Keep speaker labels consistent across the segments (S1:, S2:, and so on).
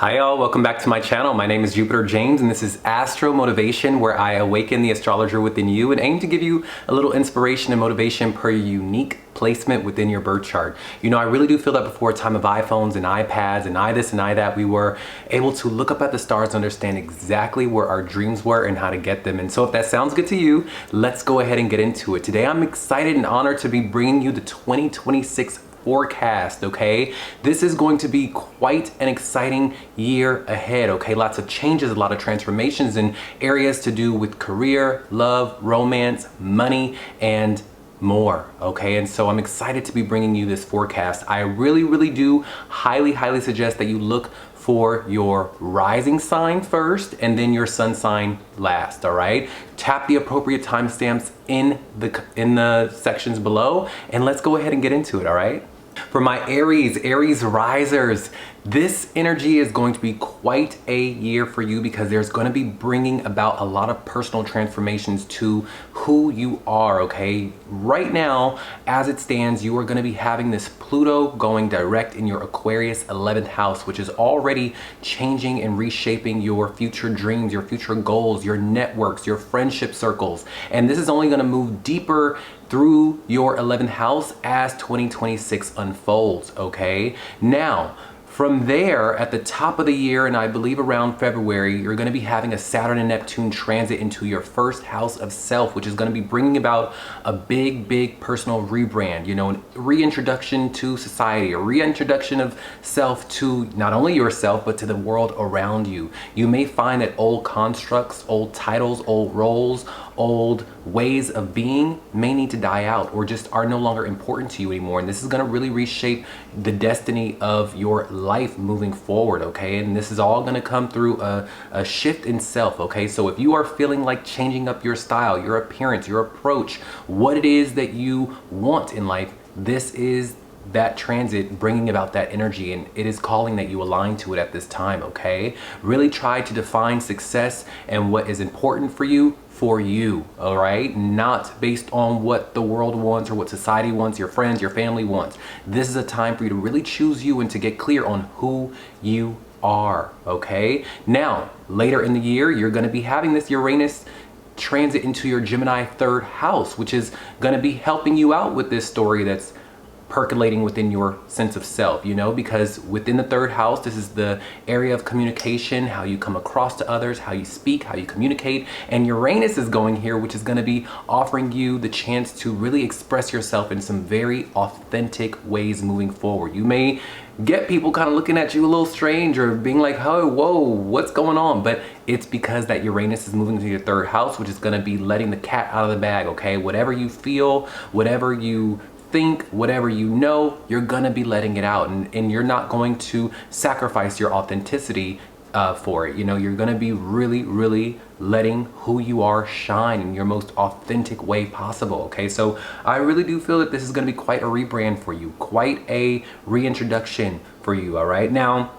S1: Hi y'all, welcome back to my channel. My name is Jupiter James and this is Astro Motivation, where I awaken the astrologer within you and aim to give you a little inspiration and motivation per your unique placement within your birth chart. You know, I really do feel that before a time of iPhones and iPads and this and that, we were able to look up at the stars and understand exactly where our dreams were and how to get them. And so if that sounds good to you, let's go ahead and get into it. Today I'm excited and honored to be bringing you the 2026 forecast, okay? This is going to be quite an exciting year ahead, okay? Lots of changes, a lot of transformations in areas to do with career, love, romance, money, and more, okay? And so I'm excited to be bringing you this forecast. I really do highly suggest that you look for your rising sign first and then your sun sign last, all right? Tap the appropriate timestamps in the sections below and let's go ahead and get into it, all right? For my Aries risers, this energy is going to be quite a year for you because there's going to be bringing about a lot of personal transformations to who you are, okay? Right now, as it stands, you are going to be having this Pluto going direct in your Aquarius 11th house, which is already changing and reshaping your future dreams, your future goals, your networks, your friendship circles. And this is only going to move deeper through your 11th house as 2026 unfolds, okay? Now, from there, at the top of the year, and I believe around February, you're going to be having a Saturn and Neptune transit into your first house of self, which is going to be bringing about a big personal rebrand, you know, a reintroduction to society, a reintroduction of self to not only yourself, but to the world around you. You may find that old constructs, old titles, old roles, old ways of being may need to die out or just are no longer important to you anymore. And this is going to really reshape the destiny of your life moving forward, okay? And this is all going to come through a shift in self, okay? So if you are feeling like changing up your style, your appearance, your approach, what it is that you want in life, this is that transit bringing about that energy, and it is calling that you align to it at this time, okay? Really try to define success and what is important for you, all right? Not based on what the world wants or what society wants, your friends, your family wants. This is a time for you to really choose you and to get clear on who you are, okay? Now, later in the year, you're going to be having this Uranus transit into your Gemini 3rd house, which is going to be helping you out with this story that's percolating within your sense of self, you know, because within the 3rd house, this is the area of communication, how you come across to others, how you speak, how you communicate, and Uranus is going here, which is going to be offering you the chance to really express yourself in some very authentic ways moving forward. You may get people kind of looking at you a little strange or being like, oh, whoa, what's going on? But it's because that Uranus is moving to your 3rd house, which is going to be letting the cat out of the bag, okay? Whatever you feel, whatever you think, whatever you know, you're gonna be letting it out, and you're not going to sacrifice your authenticity for it. You know, you're gonna be really letting who you are shine in your most authentic way possible, okay? So I really do feel that this is gonna be quite a rebrand for you, quite a reintroduction for you, all right? Now,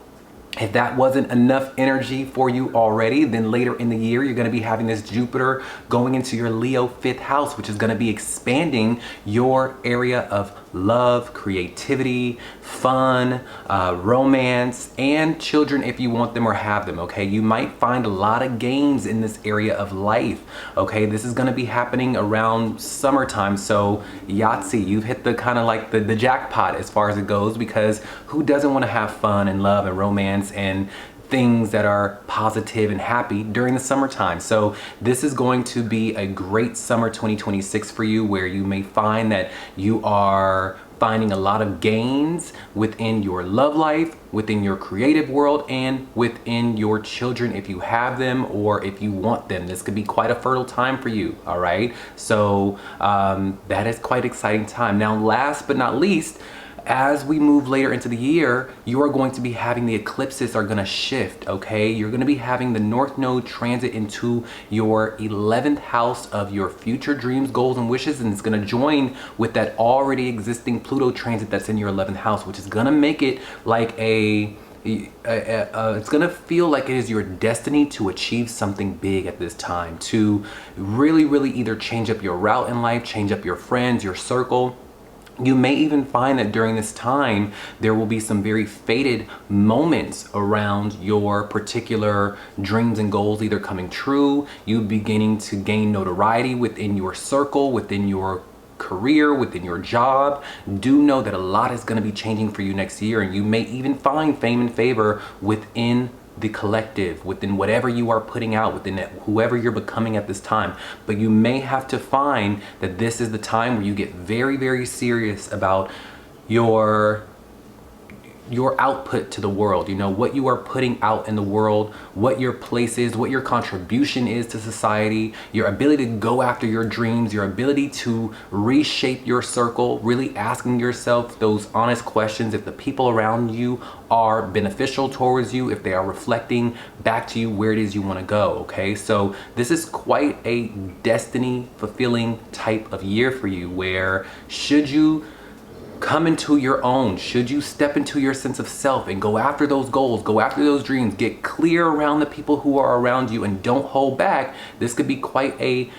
S1: if that wasn't enough energy for you already, then later in the year, you're going to be having this Jupiter going into your Leo 5th house, which is going to be expanding your area of love, creativity, fun, romance, and children if you want them or have them, okay? You might find a lot of gains in this area of life, okay? This is going to be happening around summertime, so Yahtzee, you've hit the kind of like the jackpot as far as it goes, because who doesn't want to have fun and love and romance and things that are positive and happy during the summertime? So this is going to be a great summer 2026 for you, where you may find that you are finding a lot of gains within your love life, within your creative world, and within your children if you have them or if you want them. This could be quite a fertile time for you, all right? So that is quite exciting time. Now, last but not least, as we move later into the year, you are going to be having the eclipses are going to shift, okay? You're going to be having the North Node transit into your 11th house of your future dreams, goals, and wishes, and it's going to join with that already existing Pluto transit that's in your 11th house, which is going to make it like it's gonna feel like it is your destiny to achieve something big at this time, to really either change up your route in life, change up your friends, your circle, You may even find that during this time, there will be some very fated moments around your particular dreams and goals either coming true, you beginning to gain notoriety within your circle, within your career, within your job. Do know that a lot is going to be changing for you next year, and you may even find fame and favor within the collective, within whatever you are putting out, within whoever you're becoming at this time. But you may have to find that this is the time where you get very, very serious about your output to the world, you know, what you are putting out in the world, what your place is, what your contribution is to society, your ability to go after your dreams, your ability to reshape your circle, really asking yourself those honest questions if the people around you are beneficial towards you, if they are reflecting back to you where it is you want to go. Okay, so this is quite a destiny fulfilling type of year for you, where should you come into your own, should you step into your sense of self and go after those goals, go after those dreams, get clear around the people who are around you and don't hold back, this could be quite a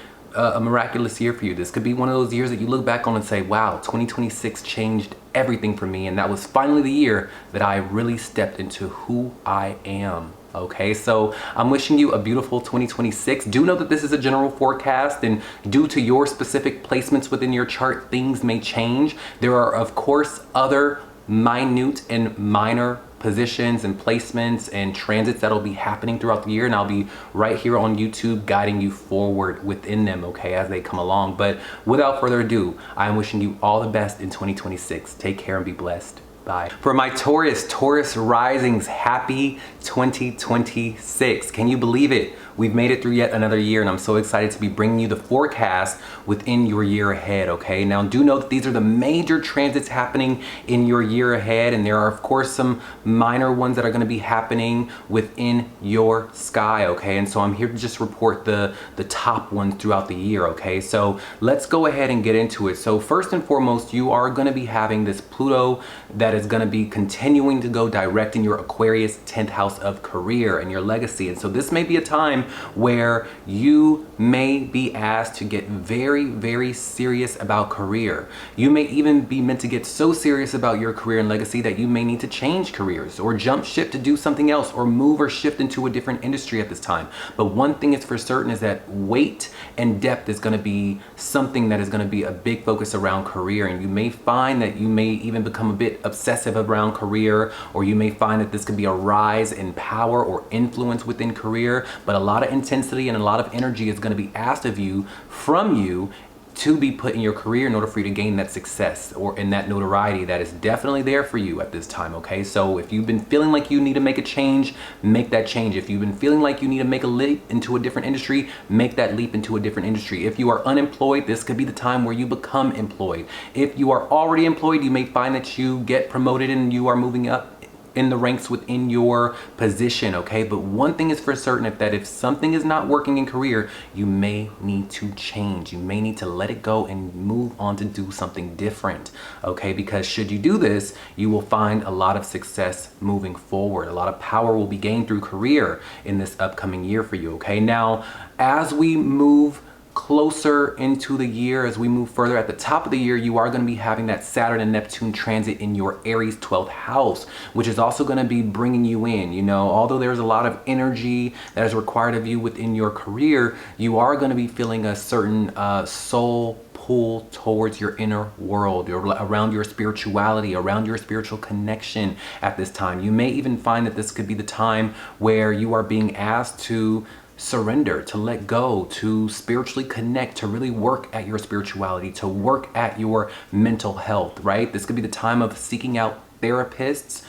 S1: miraculous year for you. This could be one of those years that you look back on and say, wow, 2026 changed everything for me, and that was finally the year that I really stepped into who I am. Okay, so I'm wishing you a beautiful 2026. Do know that this is a general forecast, and due to your specific placements within your chart, things may change. There are, of course, other minute and minor positions and placements and transits that'll be happening throughout the year, and I'll be right here on YouTube guiding you forward within them, okay, as they come along. But without further ado, I'm wishing you all the best in 2026. Take care and be blessed. Bye. For my Taurus risings, happy 2026. Can you believe it? We've made it through yet another year, and I'm so excited to be bringing you the forecast within your year ahead, okay? Now, do know that these are the major transits happening in your year ahead, and there are, of course, some minor ones that are gonna be happening within your sky, okay? And so I'm here to just report the top ones throughout the year, okay? So let's go ahead and get into it. So first and foremost, you are gonna be having this Pluto that is gonna be continuing to go direct in your Aquarius 10th house of career and your legacy. And so this may be a time where you may be asked to get very, very serious about career. You may even be meant to get so serious about your career and legacy that you may need to change careers or jump ship to do something else or move or shift into a different industry at this time. But one thing is for certain is that weight and depth is going to be something that is going to be a big focus around career. And you may find that you may even become a bit obsessive around career, or you may find that this could be a rise in power or influence within career. But a lot of intensity and a lot of energy is going to be asked of you, from you, to be put in your career in order for you to gain that success or in that notoriety that is definitely there for you at this time, okay? So if you've been feeling like you need to make a change, make that change. If you've been feeling like you need to make a leap into a different industry, make that leap into a different industry. If you are unemployed, this could be the time where you become employed. If you are already employed, you may find that you get promoted and you are moving up in the ranks within your position, okay? But one thing is for certain, if something is not working in career, you may need to change. You may need to let it go and move on to do something different, okay? Because should you do this, you will find a lot of success moving forward. A lot of power will be gained through career in this upcoming year for you, okay? Now, as we move closer into the year, as we move further at the top of the year, you are going to be having that Saturn and Neptune transit in your Aries 12th house, which is also going to be bringing you in. You know, although there's a lot of energy that is required of you within your career, you are going to be feeling a certain soul pull towards your inner world, around your spirituality, around your spiritual connection at this time. You may even find that this could be the time where you are being asked to surrender, to let go, to spiritually connect, to really work at your spirituality, to work at your mental health, right? This could be the time of seeking out therapists,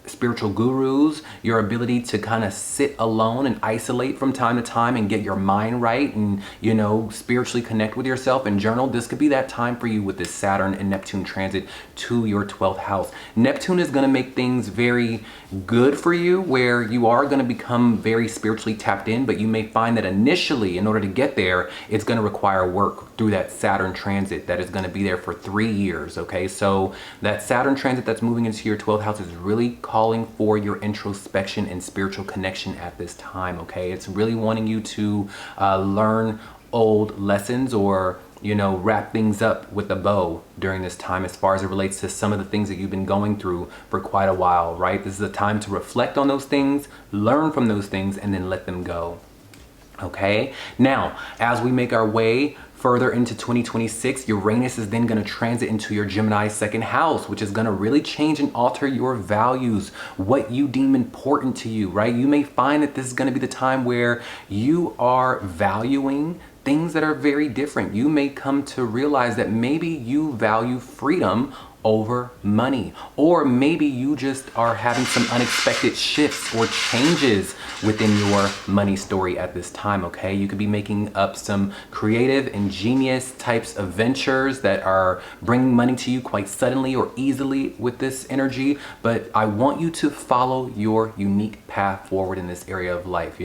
S1: spiritual gurus, your ability to kind of sit alone and isolate from time to time and get your mind right and, you know, spiritually connect with yourself and journal. This could be that time for you with this Saturn and Neptune transit to your 12th house. Neptune is going to make things very good for you, where you are going to become very spiritually tapped in, but you may find that initially, in order to get there, it's going to require work through that Saturn transit that is going to be there for 3 years, okay? So that Saturn transit that's moving into your 12th house is really calling for your introspection and spiritual connection at this time, okay? It's really wanting you to learn old lessons or wrap things up with a bow during this time as far as it relates to some of the things that you've been going through for quite a while, right? This is a time to reflect on those things, learn from those things, and then let them go. Okay, now as we make our way further into 2026, Uranus is then going to transit into your Gemini second house, which is going to really change and alter your values, what you deem important to you, right? You may find that this is going to be the time where you are valuing things that are very different. You may come to realize that maybe you value freedom over money, or maybe you just are having some unexpected shifts or changes within your money story at this time. Okay, you could be making up some creative, ingenious types of ventures that are bringing money to you quite suddenly or easily with this energy, but I want you to follow your unique path forward in this area of life.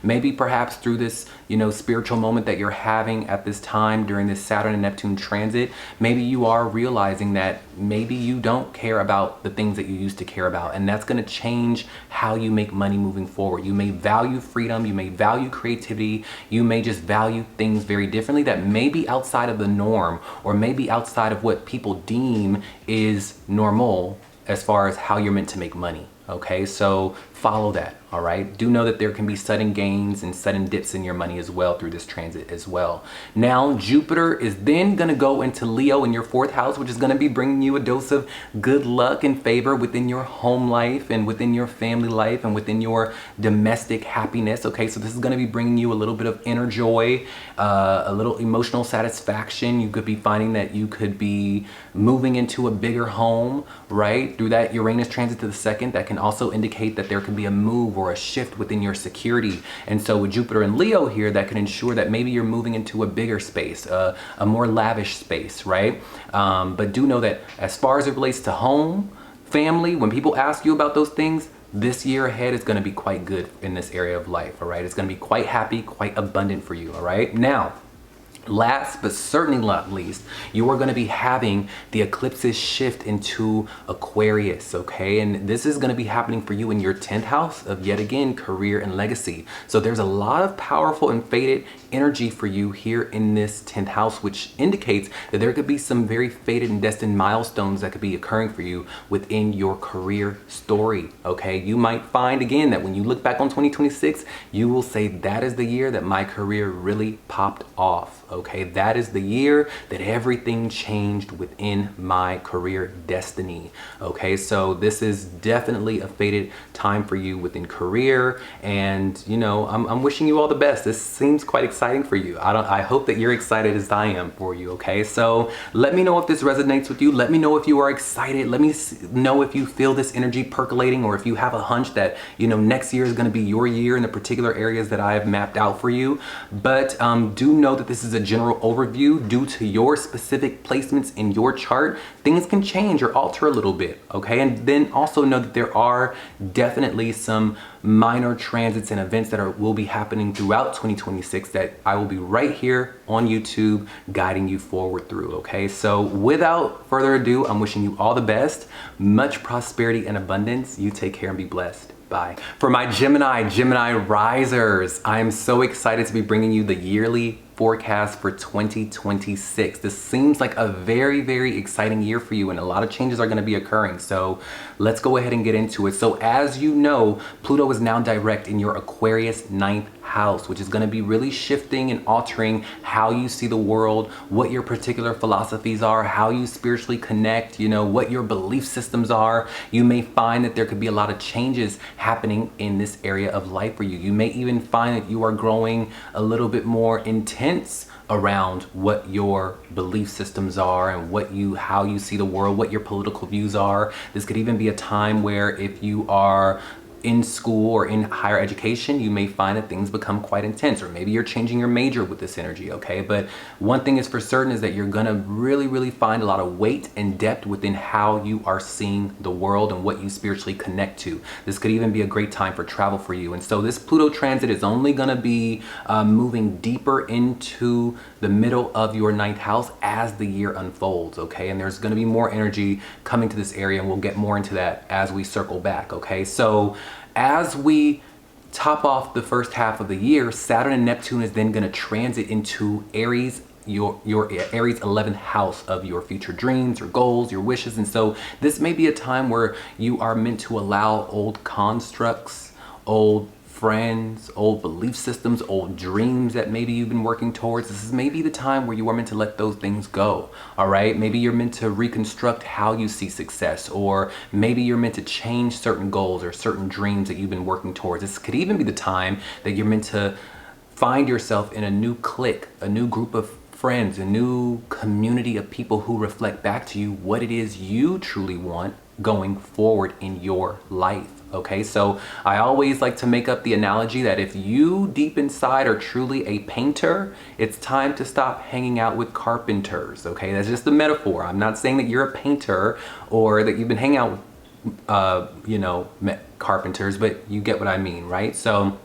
S1: Maybe perhaps through this spiritual moment that you're having at this time during this Saturn and Neptune transit, maybe you are realizing that maybe you don't care about the things that you used to care about, and that's going to change how you make money moving forward. You may value freedom, you may value creativity, you may just value things very differently that may be outside of the norm, or maybe outside of what people deem is normal as far as how you're meant to make money. Okay, so follow that. All right, do know that there can be sudden gains and sudden dips in your money as well through this transit as well. Now Jupiter is then going to go into Leo in your fourth house, which is going to be bringing you a dose of good luck and favor within your home life and within your family life and within your domestic happiness. Okay, so this is going to be bringing you a little bit of inner joy, a little emotional satisfaction. You could be finding that you could be moving into a bigger home, right? Through that Uranus transit to the second, that can also indicate that there could be a move or a shift within your security. And so with Jupiter and Leo here, that can ensure that maybe you're moving into a bigger space, a more lavish space, right? But do know that as far as it relates to home, family, when people ask you about those things, this year ahead is going to be quite good in this area of life, all right? It's going to be quite happy, quite abundant for you, all right? Now, last but certainly not least, you are going to be having the eclipses shift into Aquarius, okay? And this is going to be happening for you in your 10th house of, yet again, career and legacy. So there's a lot of powerful and fated energy for you here in this 10th house, which indicates that there could be some very fated and destined milestones that could be occurring for you within your career story, okay? You might find, again, that when you look back on 2026, you will say, that is the year that my career really popped off. Okay, that is the year that everything changed within my career destiny. Okay, so this is definitely a fated time for you within career, and I'm wishing you all the best. This seems quite exciting for you. I hope that you're excited as I am for you. Okay, so let me know if this resonates with you. Let me know if you are excited. Let me know if you feel this energy percolating, or if you have a hunch that next year is going to be your year in the particular areas that I have mapped out for you. But do know that this is a general overview. Due to your specific placements in your chart, things can change or alter a little bit, okay? And then also know that there are definitely some minor transits and events that will be happening throughout 2026 that I will be right here on YouTube guiding you forward through, okay? So without further ado, I'm wishing you all the best, much prosperity and abundance. You take care and be blessed. Bye. For my Gemini risers, I am so excited to be bringing you the yearly forecast for 2026. This seems like a very, very exciting year for you, and a lot of changes are going to be occurring. So let's go ahead and get into it. So as you know, Pluto is now direct in your Aquarius 9th house, which is going to be really shifting and altering how you see the world, what your particular philosophies are, how you spiritually connect, what your belief systems are. You may find that there could be a lot of changes happening in this area of life for you. You may even find that you are growing a little bit more intense around what your belief systems are and how you see the world, what your political views are. This could even be a time where if you are in school or in higher education, you may find that things become quite intense, or maybe you're changing your major with this energy, okay? But one thing is for certain is that you're gonna really, really find a lot of weight and depth within how you are seeing the world and what you spiritually connect to. This could even be a great time for travel for you. And so this Pluto transit is only gonna be moving deeper into the middle of your 9th house as the year unfolds, okay? And there's gonna be more energy coming to this area, and we'll get more into that as we circle back, okay? So as we top off the first half of the year, Saturn and Neptune is then going to transit into Aries your Aries 11th house of your future dreams, your goals, your wishes. And so this may be a time where you are meant to allow old constructs, old friends, old belief systems, old dreams that maybe you've been working towards. This is maybe the time where you are meant to let those things go. All right, maybe you're meant to reconstruct how you see success, or maybe you're meant to change certain goals or certain dreams that you've been working towards. This could even be the time that you're meant to find yourself in a new clique, a new group of friends, a new community of people who reflect back to you what it is you truly want going forward in your life. Okay, so I always like to make up the analogy that if you deep inside are truly a painter, it's time to stop hanging out with carpenters. Okay, that's just a metaphor. I'm not saying that you're a painter or that you've been hanging out with, carpenters, but you get what I mean, right? So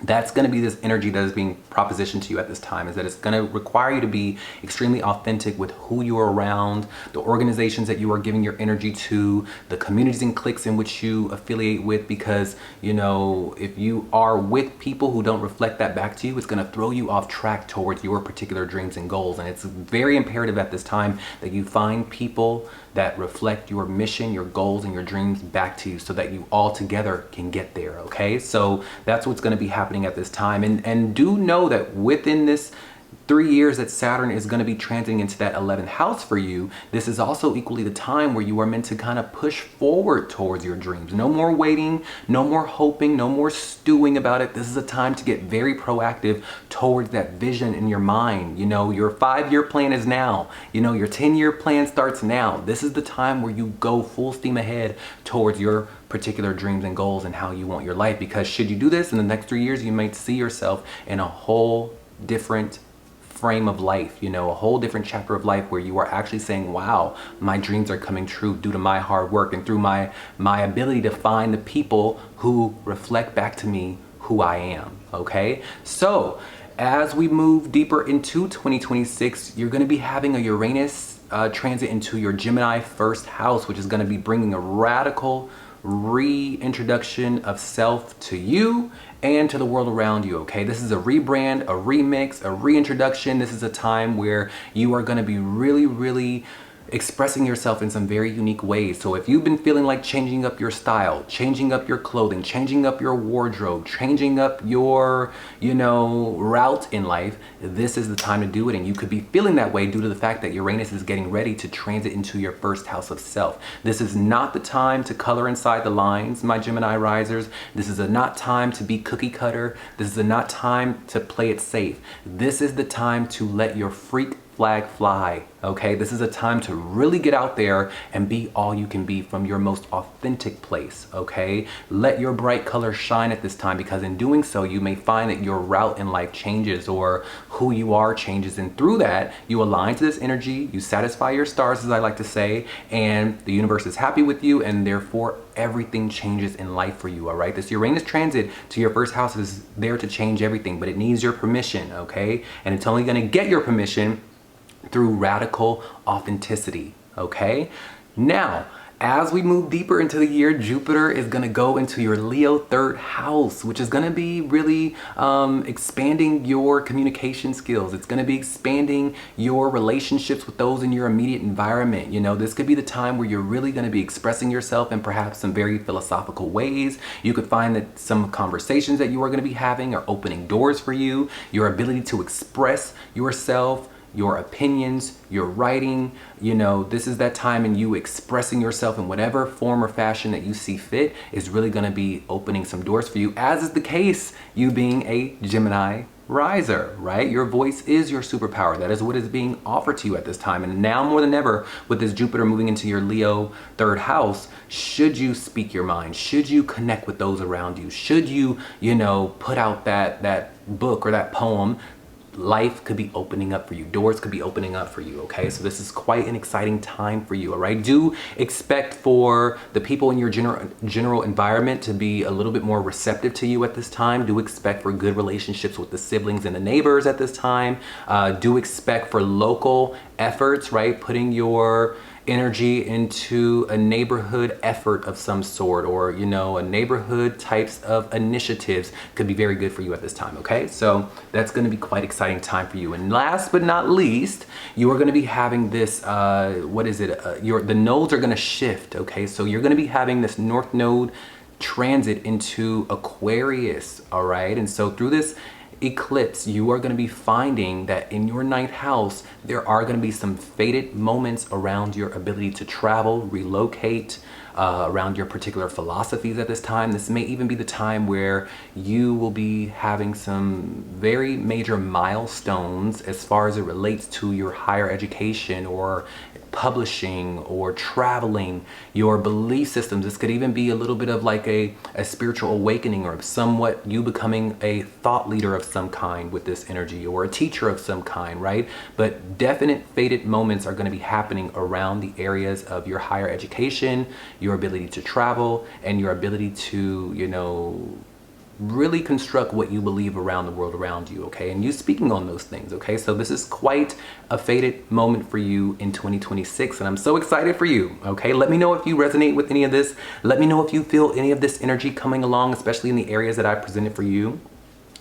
S1: that's going to be this energy that is being propositioned to you at this time, is that it's going to require you to be extremely authentic with who you are around, the organizations that you are giving your energy to, the communities and cliques in which you affiliate with, because, if you are with people who don't reflect that back to you, it's going to throw you off track towards your particular dreams and goals. And it's very imperative at this time that you find people that reflect your mission, your goals, and your dreams back to you so that you all together can get there, okay? So that's what's gonna be happening at this time. And do know that within this 3 years that Saturn is going to be transiting into that 11th house for you, this is also equally the time where you are meant to kind of push forward towards your dreams. No more waiting, no more hoping, no more stewing about it. This is a time to get very proactive towards that vision in your mind. Your 5-year plan is now. Your 10-year plan starts now. This is the time where you go full steam ahead towards your particular dreams and goals and how you want your life. Because should you do this in the next 3 years, you might see yourself in a whole different frame of life, a whole different chapter of life where you are actually saying, wow, my dreams are coming true due to my hard work and through my ability to find the people who reflect back to me who I am, okay? So as we move deeper into 2026, you're gonna be having a Uranus transit into your Gemini first house, which is gonna be bringing a radical reintroduction of self to you and to the world around you, okay? This is a rebrand, a remix, a reintroduction. This is a time where you are gonna be really, really expressing yourself in some very unique ways. So if you've been feeling like changing up your style, changing up your clothing, changing up your wardrobe, changing up your, route in life, this is the time to do it. And you could be feeling that way due to the fact that Uranus is getting ready to transit into your first house of self. This is not the time to color inside the lines, my Gemini risers. This is not time to be cookie cutter. This is not time to play it safe. This is the time to let your freak flag fly, okay? This is a time to really get out there and be all you can be from your most authentic place, okay? Let your bright colors shine at this time, because in doing so, you may find that your route in life changes or who you are changes. And through that, you align to this energy, you satisfy your stars, as I like to say, and the universe is happy with you, and therefore everything changes in life for you, all right? This Uranus transit to your first house is there to change everything, but it needs your permission, okay? And it's only gonna get your permission through radical authenticity, okay? Now, as we move deeper into the year, Jupiter is gonna go into your Leo 3rd house, which is gonna be really expanding your communication skills. It's gonna be expanding your relationships with those in your immediate environment. This could be the time where you're really gonna be expressing yourself in perhaps some very philosophical ways. You could find that some conversations that you are gonna be having are opening doors for you. Your ability to express yourself, your opinions, your writing, this is that time, and you expressing yourself in whatever form or fashion that you see fit is really gonna be opening some doors for you, as is the case, you being a Gemini riser, right? Your voice is your superpower. That is what is being offered to you at this time. And now more than ever, with this Jupiter moving into your Leo 3rd house, should you speak your mind? Should you connect with those around you? Should you, put out that book or that poem? Life could be opening up for you. Doors could be opening up for you, okay? So this is quite an exciting time for you, all right? Do expect for the people in your general environment to be a little bit more receptive to you at this time. Do expect for good relationships with the siblings and the neighbors at this time. Do expect for local efforts, right? Putting your energy into a neighborhood effort of some sort, or you know, a neighborhood types of initiatives could be very good for you at this time. Okay, so that's going to be quite exciting time for you. And last but not least, you are going to be having this the nodes are going to shift. Okay, so you're going to be having this north node transit into Aquarius. All right, and so through this eclipse, you are going to be finding that in your ninth house, there are going to be some fated moments around your ability to travel, relocate, around your particular philosophies at this time. This may even be the time where you will be having some very major milestones as far as it relates to your higher education or publishing or traveling, your belief systems. This could even be a little bit of like a spiritual awakening, or somewhat you becoming a thought leader of some kind with this energy, or a teacher of some kind, right? But definite fated moments are going to be happening around the areas of your higher education, your ability to travel, and your ability to, you know, really construct what you believe around the world around you. Okay, and you speaking on those things. Okay, so this is quite a fated moment for you in 2026, and I'm so excited for you. Okay, let me know if you resonate with any of this. Let me know if you feel any of this energy coming along, especially in the areas that I presented for you.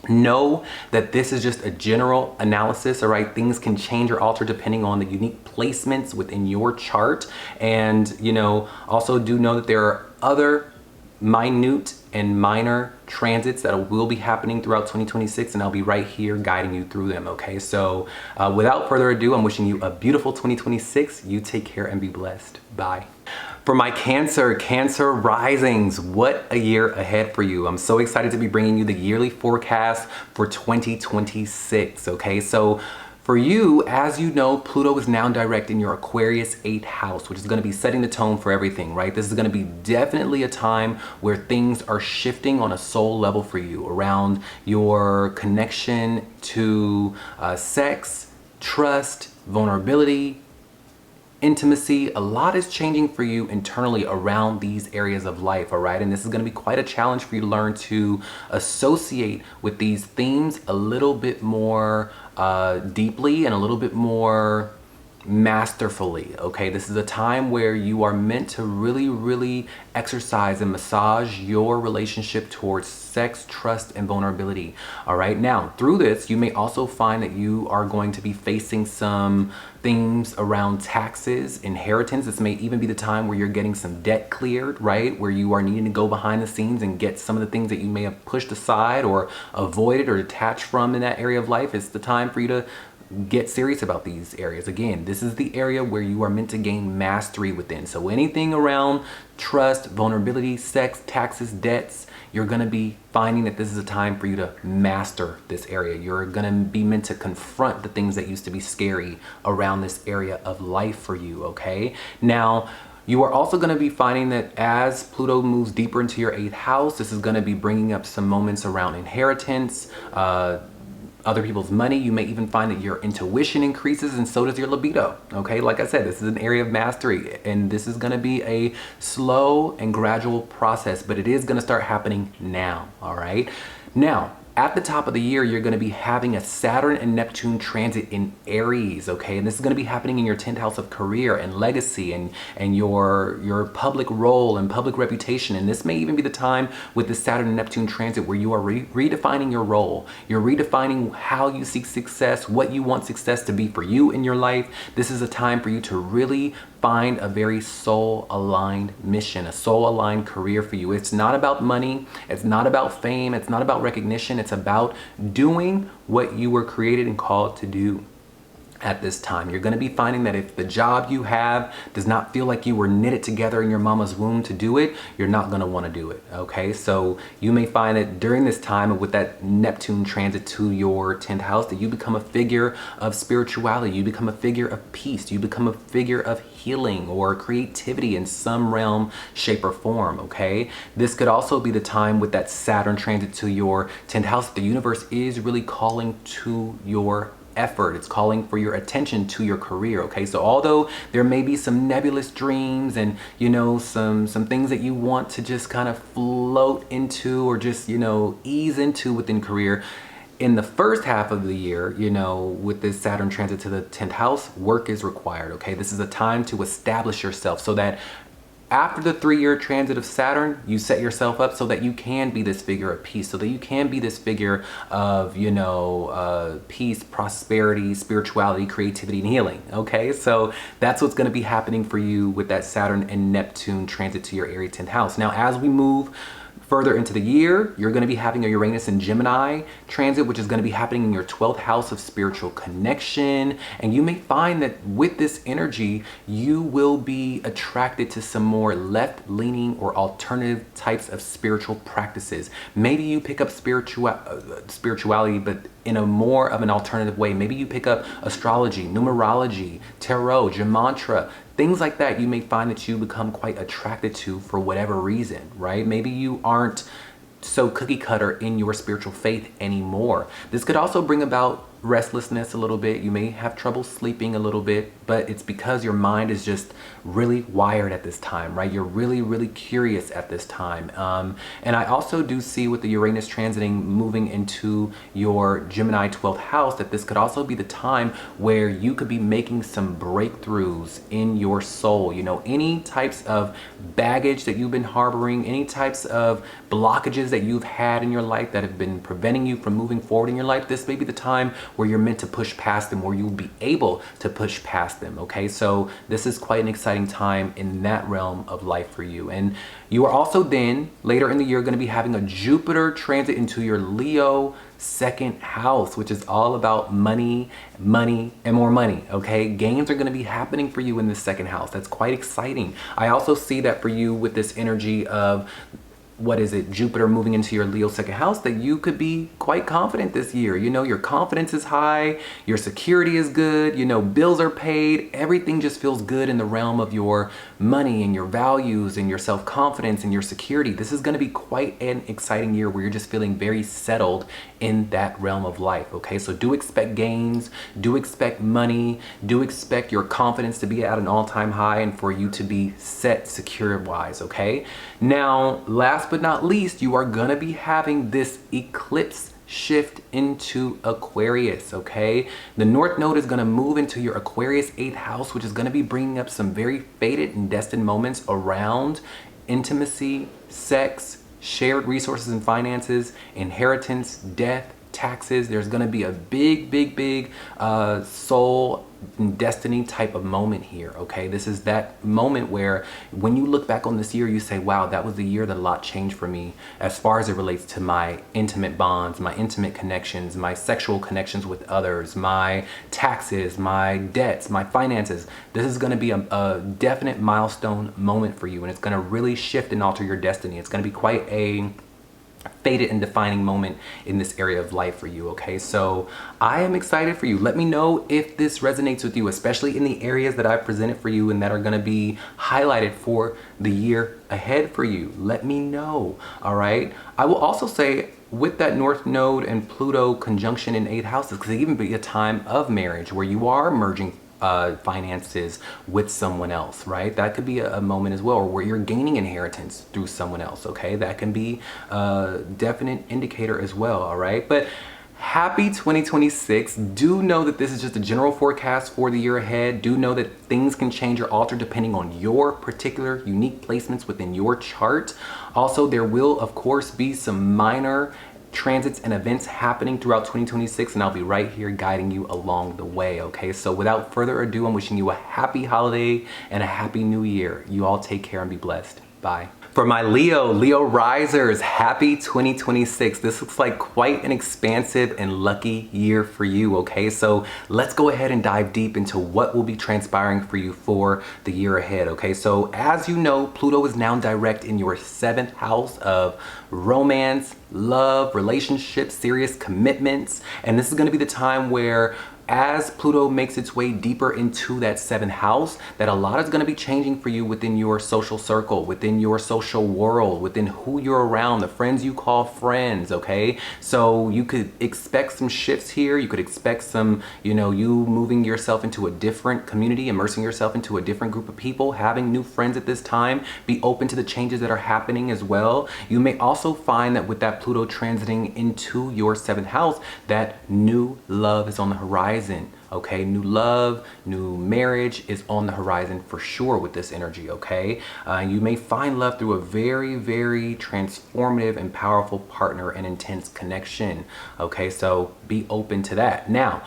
S1: Know that this is just a general analysis. All right, things can change or alter depending on the unique placements within your chart. And you know, also do know that there are other minute and minor transits that will be happening throughout 2026, and I'll be right here guiding you through them. Okay, so without further ado, I'm wishing you a beautiful 2026. You take care and be blessed. Bye. For my Cancer risings, what a year ahead for you. I'm so excited to be bringing you the yearly forecast for 2026. Okay, so for you, as you know, Pluto is now direct in your Aquarius 8th house, which is going to be setting the tone for everything, right? This is going to be definitely a time where things are shifting on a soul level for you around your connection to sex, trust, vulnerability, intimacy. A lot is changing for you internally around these areas of life, all right? And this is going to be quite a challenge for you to learn to associate with these themes a little bit more deeply and a little bit more masterfully. Okay, this is a time where you are meant to really exercise and massage your relationship towards sex, trust, and vulnerability. All right, now through this, you may also find that you are going to be facing some things around taxes, inheritance. This may even be the time where you're getting some debt cleared, right? Where you are needing to go behind the scenes and get some of the things that you may have pushed aside or avoided or detached from in that area of life. It's the time for you to get serious about these areas. Again, this is the area where you are meant to gain mastery within. So anything around trust, vulnerability, sex, taxes, debts, you're going to be finding that this is a time for you to master this area. You're going to be meant to confront the things that used to be scary around this area of life for you. Okay, now you are also going to be finding that as Pluto moves deeper into your 8th house, this is going to be bringing up some moments around inheritance, other people's money. You may even find that your intuition increases, and so does your libido. Okay, like I said, this is an area of mastery, and this is going to be a slow and gradual process, but it is going to start happening now. All right, now at the top of the year, you're going to be having a Saturn and Neptune transit in Aries, okay? And this is going to be happening in your 10th house of career and legacy and your public role and public reputation. And this may even be the time with the Saturn and Neptune transit where you are redefining your role. You're redefining how you seek success, what you want success to be for you in your life. This is a time for you to really find a very soul-aligned mission, a soul-aligned career for you. It's not about money, it's not about fame, it's not about recognition, it's about doing what you were created and called to do. At this time, you're going to be finding that if the job you have does not feel like you were knitted together in your mama's womb to do it, you're not going to want to do it. Okay, so you may find that during this time with that Neptune transit to your 10th house, that you become a figure of spirituality, you become a figure of peace, you become a figure of healing or creativity in some realm, shape, or form. Okay, this could also be the time with that Saturn transit to your 10th house. The universe is really calling to your effort. It's calling for your attention to your career. Okay, so although there may be some nebulous dreams and, you know, some things that you want to just kind of float into or just, you know, ease into within career, in the first half of the year, you know, with this Saturn transit to the 10th house, work is required, okay? This is a time to establish yourself so that after the 3-year transit of Saturn, you set yourself up so that you can be this figure of peace, so that you can be this figure of, you know, peace, prosperity, spirituality, creativity, and healing, okay? So that's what's gonna be happening for you with that Saturn and Neptune transit to your Aries 10th house. Now, as we move further into the year, you're going to be having a Uranus and Gemini transit, which is going to be happening in your 12th house of spiritual connection. And you may find that with this energy, you will be attracted to some more left-leaning or alternative types of spiritual practices. Maybe you pick up spirituality, but in a more of an alternative way. Maybe you pick up astrology, numerology, tarot, gematria, things like that. You may find that you become quite attracted to for whatever reason, right? Maybe you aren't so cookie cutter in your spiritual faith anymore. This could also bring about restlessness a little bit. You may have trouble sleeping a little bit, but it's because your mind is just really wired at this time, right? You're really, really curious at this time. And I also do see with the Uranus transiting moving into your Gemini 12th house that this could also be the time where you could be making some breakthroughs in your soul. You know, any types of baggage that you've been harboring, any types of blockages that you've had in your life that have been preventing you from moving forward in your life, this may be the time where you're meant to push past them, where you'll be able to push past them, okay? So this is quite an exciting time in that realm of life for you. And you are also then, later in the year, going to be having a Jupiter transit into your Leo 2nd house, which is all about money, and more money, okay? Gains are going to be happening for you in the 2nd house. That's quite exciting. I also see that for you with this energy of Jupiter moving into your Leo 2nd house, that you could be quite confident this year. You know, your confidence is high, your security is good, you know, bills are paid, everything just feels good in the realm of your money and your values and your self-confidence and your security. This is going to be quite an exciting year where you're just feeling very settled in that realm of life, okay? So do expect gains, do expect money, do expect your confidence to be at an all-time high and for you to be set secure-wise, okay? Now, last but not least, you are gonna be having this eclipse shift into Aquarius, okay? The North Node is gonna move into your Aquarius 8th house, which is gonna be bringing up some very fated and destined moments around intimacy, sex, shared resources and finances, inheritance, death, taxes. There's gonna be a big soul and destiny type of moment here, okay? This is that moment where when you look back on this year, you say, wow, that was the year that a lot changed for me as far as it relates to my intimate bonds, my intimate connections, my sexual connections with others, my taxes, my debts, my finances. This is gonna be a definite milestone moment for you, and it's gonna really shift and alter your destiny. It's gonna be quite a fated and defining moment in this area of life for you, okay? So I am excited for you. Let me know if this resonates with you, especially in the areas that I've presented for you and that are gonna be highlighted for the year ahead for you. Let me know, all right? I will also say, with that North Node and Pluto conjunction in 8th houses, because it even be a time of marriage where you are merging finances with someone else, right? That could be a moment as well, or where you're gaining inheritance through someone else, okay? That can be a definite indicator as well, all right? But happy 2026. Do know that this is just a general forecast for the year ahead. Do know that things can change or alter depending on your particular unique placements within your chart. Also, there will, of course, be some minor transits and events happening throughout 2026, and I'll be right here guiding you along the way, okay? So without further ado, I'm wishing you a happy holiday and a happy new year. You all take care and be blessed. Bye. For my Leo risers, happy 2026. This looks like quite an expansive and lucky year for you, okay? So let's go ahead and dive deep into what will be transpiring for you for the year ahead, okay? So as you know, Pluto is now direct in your 7th house of romance, love, relationships, serious commitments. And this is gonna be the time where as Pluto makes its way deeper into that 7th house, that a lot is going to be changing for you within your social circle, within your social world, within who you're around, the friends you call friends, okay? So you could expect some shifts here. You could expect some, you moving yourself into a different community, immersing yourself into a different group of people, having new friends at this time. Be open to the changes that are happening as well. You may also find that with that Pluto transiting into your 7th house, that new love is on the horizon. Okay, new love, new marriage is on the horizon for sure with this energy, okay? You may find love through a very, very transformative and powerful partner and intense connection, okay? So be open to that. Now,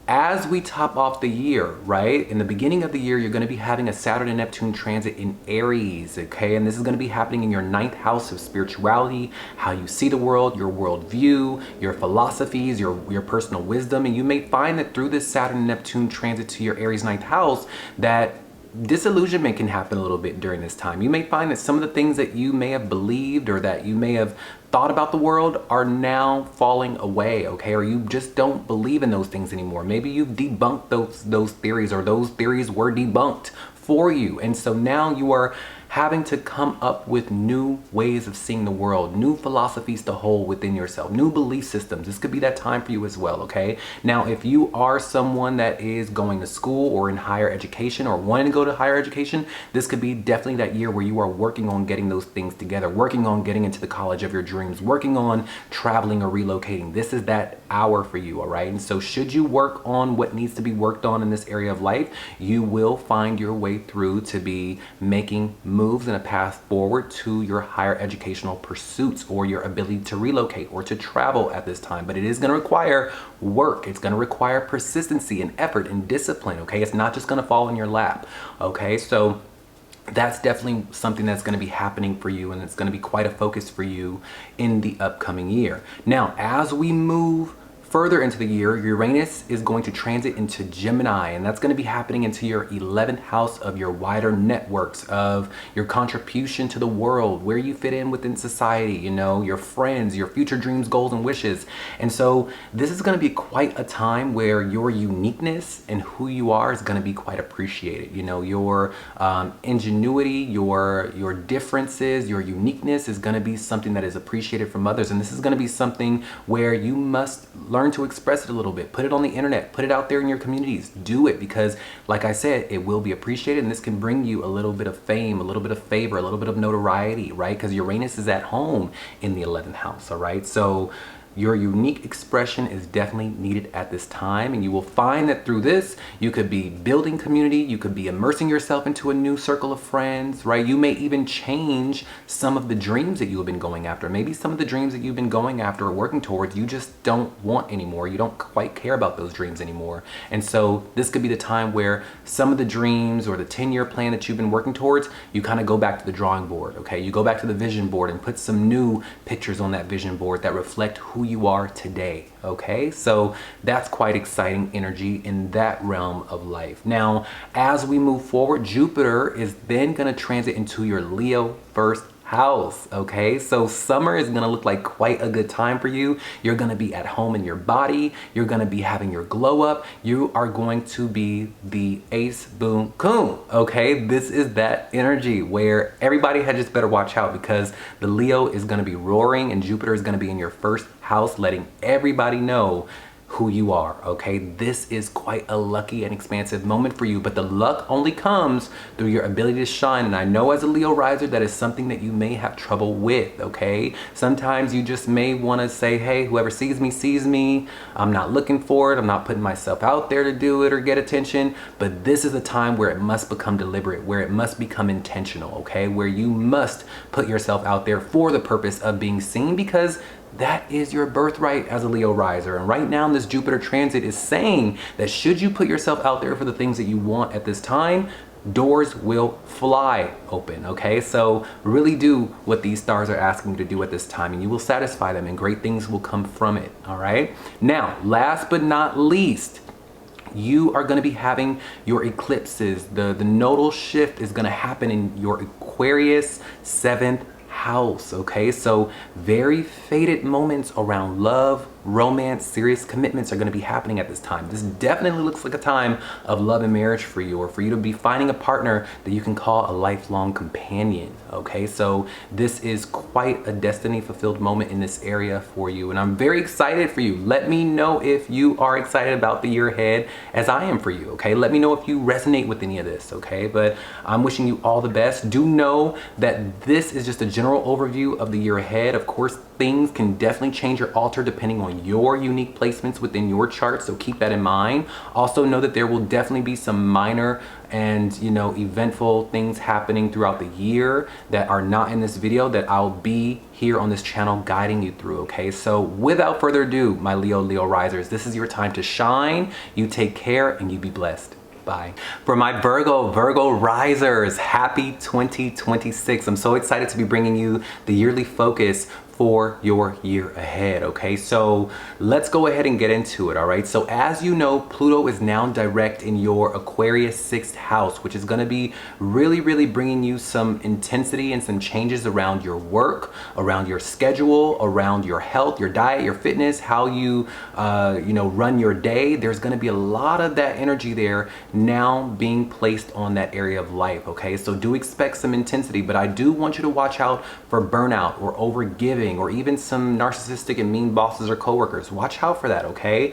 S1: as we top off the year, right? In the beginning of the year, you're going to be having a Saturn and Neptune transit in Aries, okay? And this is going to be happening in your 9th house of spirituality, how you see the world, your worldview, your philosophies, your personal wisdom. And you may find that through this Saturn and Neptune transit to your Aries 9th house, that disillusionment can happen a little bit during this time. You may find that some of the things that you may have believed or that you may have thought about the world are now falling away, okay? Or you just don't believe in those things anymore. Maybe you've debunked those theories, or those theories were debunked for you. And so now you are having to come up with new ways of seeing the world, new philosophies to hold within yourself, new belief systems. This could be that time for you as well, okay? Now, if you are someone that is going to school or in higher education or wanting to go to higher education, this could be definitely that year where you are working on getting those things together, working on getting into the college of your dreams, working on traveling or relocating. This is that hour for you, all right? And so should you work on what needs to be worked on in this area of life, you will find your way through to be making moves in a path forward to your higher educational pursuits or your ability to relocate or to travel at this time. But it is going to require work. It's going to require persistency and effort and discipline, okay? It's not just going to fall in your lap, okay? So that's definitely something that's going to be happening for you, and it's going to be quite a focus for you in the upcoming year. Now, as we move further into the year, Uranus is going to transit into Gemini, and that's going to be happening into your 11th house of your wider networks, of your contribution to the world, where you fit in within society, your friends, your future dreams, goals, and wishes. And so this is going to be quite a time where your uniqueness and who you are is going to be quite appreciated. Your ingenuity, your differences, your uniqueness is going to be something that is appreciated from others. And this is going to be something where you must learn to express it a little bit. Put it on the internet, put it out there in your communities. Do it, because like I said, it will be appreciated, and this can bring you a little bit of fame, a little bit of favor, a little bit of notoriety, right? Because Uranus is at home in the 11th house, all right? So your unique expression is definitely needed at this time, and you will find that through this, you could be building community, you could be immersing yourself into a new circle of friends, right? You may even change some of the dreams that you have been going after. Maybe some of the dreams that you've been going after or working towards, you just don't want anymore. You don't quite care about those dreams anymore. And so this could be the time where some of the dreams or the 10-year plan that you've been working towards, you kind of go back to the drawing board, okay? You go back to the vision board and put some new pictures on that vision board that reflect who you are today, okay? So that's quite exciting energy in that realm of life. Now, as we move forward, Jupiter is then going to transit into your Leo first house, okay? So summer is gonna look like quite a good time for you. You're gonna be at home in your body. You're gonna be having your glow up. You are going to be the ace boom coon, okay? This is that energy where everybody had just better watch out, because the Leo is gonna be roaring and Jupiter is gonna be in your first house, letting everybody know who you are, okay? This is quite a lucky and expansive moment for you, but the luck only comes through your ability to shine. And I know as a Leo riser, that is something that you may have trouble with, okay? Sometimes you just may want to say, hey, whoever sees me sees me. I'm not looking for it. I'm not putting myself out there to do it or get attention. But this is a time where it must become deliberate, where it must become intentional, okay? Where you must put yourself out there for the purpose of being seen, because that is your birthright as a Leo riser. And right now this Jupiter transit is saying that should you put yourself out there for the things that you want at this time, doors will fly open, okay? So really do what these stars are asking you to do at this time, and you will satisfy them, and great things will come from it, all right? Now, last but not least, you are going to be having your eclipses. The nodal shift is going to happen in your Aquarius 7th house, okay? So very fated moments around love, romance, serious commitments are going to be happening at this time. This definitely looks like a time of love and marriage for you, or for you to be finding a partner that you can call a lifelong companion. Okay, so this is quite a destiny fulfilled moment in this area for you, and I'm very excited for you. Let me know if you are excited about the year ahead as I am for you. Okay, let me know if you resonate with any of this. Okay, but I'm wishing you all the best. Do know that this is just a general overview of the year ahead. Of course, things can definitely change or alter depending on your unique placements within your chart, so keep that in mind. Also know that there will definitely be some minor and eventful things happening throughout the year that are not in this video that I'll be here on this channel guiding you through. Okay, so without further ado, my Leo risers, this is your time to shine. You take care and you be blessed. Bye. For my Virgo risers, happy 2026. I'm so excited to be bringing you the yearly focus for your year ahead. Okay, so let's go ahead and get into it. All right, so as you know, Pluto is now direct in your Aquarius 6th house, which is going to be really bringing you some intensity and some changes around your work, around your schedule, around your health, your diet, your fitness, how you run your day. There's going to be a lot of that energy there now being placed on that area of life. Okay, so do expect some intensity, but I do want you to watch out for burnout or overgiving, or even some narcissistic and mean bosses or coworkers. Watch out for that. Okay,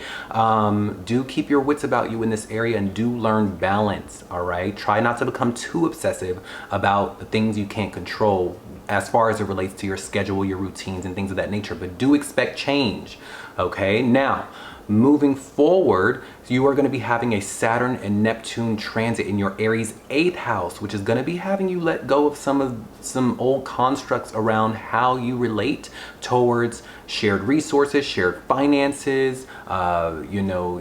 S1: do keep your wits about you in this area, and do learn balance. All right, try not to become too obsessive about the things you can't control as far as it relates to your schedule, your routines, and things of that nature, but do expect change. Okay, now moving forward, you are going to be having a Saturn and Neptune transit in your Aries 8th house, which is going to be having you let go of some old constructs around how you relate towards shared resources, shared finances,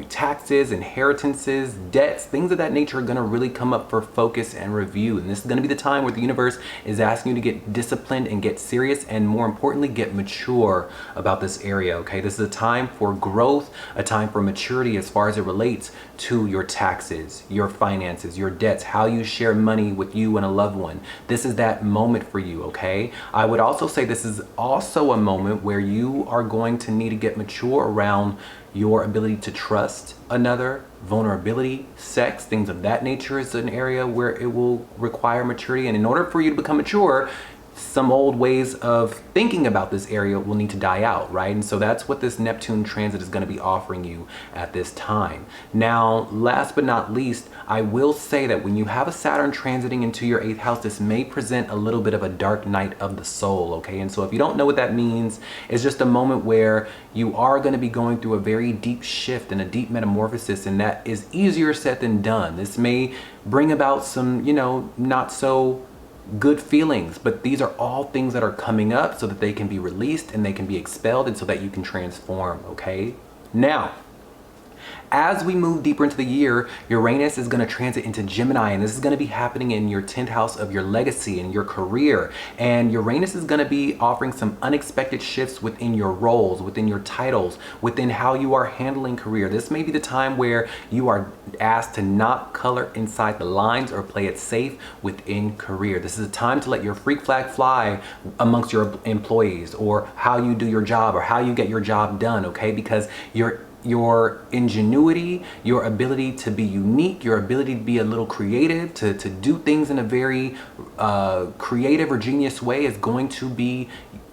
S1: taxes, inheritances, debts, things of that nature are going to really come up for focus and review. And this is going to be the time where the universe is asking you to get disciplined and get serious, and more importantly, get mature about this area. Okay, this is a time for growth, a time for maturity as far as it relates to your taxes, your finances, your debts, how you share money with you and a loved one. This is that moment for you. Okay, I would also say this is also a moment where you are going to need to get mature around your ability to trust another. Vulnerability, sex, things of that nature is an area where it will require maturity, and in order for you to become mature, some old ways of thinking about this area will need to die out, right? And so that's what this Neptune transit is going to be offering you at this time. Now, last but not least, I will say that when you have a Saturn transiting into your 8th house, this may present a little bit of a dark night of the soul. Okay, and so if you don't know what that means, it's just a moment where you are going to be going through a very deep shift and a deep metamorphosis, and that is easier said than done. This may bring about some, not so good feelings, but these are all things that are coming up so that they can be released and they can be expelled, and so that you can transform. Okay, now as we move deeper into the year, Uranus is going to transit into Gemini, and this is going to be happening in your 10th house of your legacy and your career. And Uranus is going to be offering some unexpected shifts within your roles, within your titles, within how you are handling career. This may be the time where you are asked to not color inside the lines or play it safe within career. This is a time to let your freak flag fly amongst your employees, or how you do your job, or how you get your job done. Okay, because your ingenuity, your ability to be unique, your ability to be a little creative, to do things in a very creative or genius way is going to be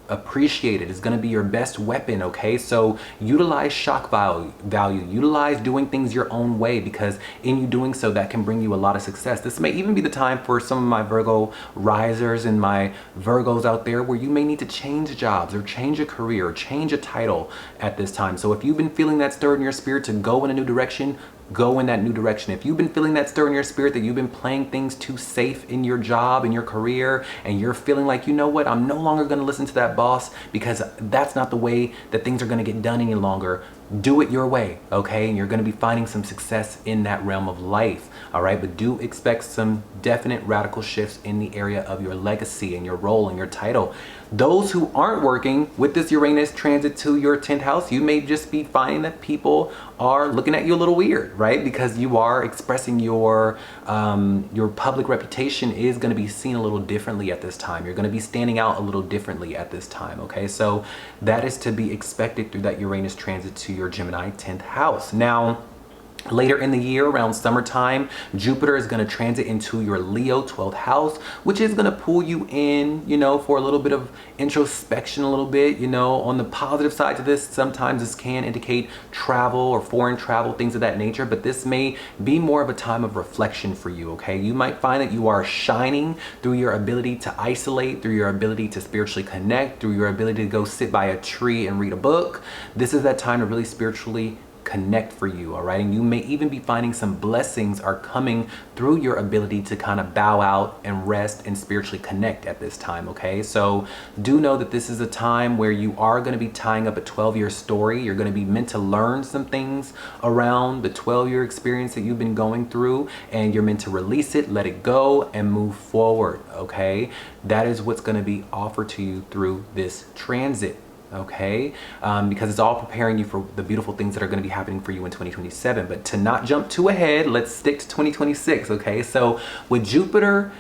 S1: appreciated. It's going to be your best weapon. Okay, so utilize shock value, utilize doing things your own way, because in you doing so, that can bring you a lot of success. This may even be the time for some of my Virgo risers and my Virgos out there where you may need to change jobs or change a career or change a title at this time. So if you've been feeling that stir in your spirit to go in a new direction, go in that new direction. If you've been feeling that stir in your spirit that you've been playing things too safe in your job, in your career, and you're feeling like, you know what, I'm no longer going to listen to that boss because that's not the way that things are going to get done any longer, do it your way, okay? And you're gonna be finding some success in that realm of life, all right? But do expect some definite radical shifts in the area of your legacy and your role and your title. Those who aren't working with this Uranus transit to your 10th house, you may just be finding that people are looking at you a little weird, right? Because you are expressing your public reputation is gonna be seen a little differently at this time. You're gonna be standing out a little differently at this time, okay? So that is to be expected through that Uranus transit to your Gemini 10th house. Now, later in the year, around summertime, Jupiter is going to transit into your Leo 12th house, which is going to pull you in, you know, for a little bit of introspection, a little bit, you know. On the positive side to this, sometimes this can indicate travel or foreign travel, things of that nature, but this may be more of a time of reflection for you, okay? You might find that you are shining through your ability to isolate, through your ability to spiritually connect, through your ability to go sit by a tree and read a book. This is that time to really spiritually connect for you, all right? And you may even be finding some blessings are coming through your ability to kind of bow out and rest and spiritually connect at this time, okay? So do know that this is a time where you are going to be tying up a 12-year story. You're going to be meant to learn some things around the 12-year experience that you've been going through, and you're meant to release it, let it go, and move forward, okay? That is what's going to be offered to you through this transit. Okay, because it's all preparing you for the beautiful things that are going to be happening for you in 2027. But to not jump too ahead, let's stick to 2026. Okay, so with Jupiter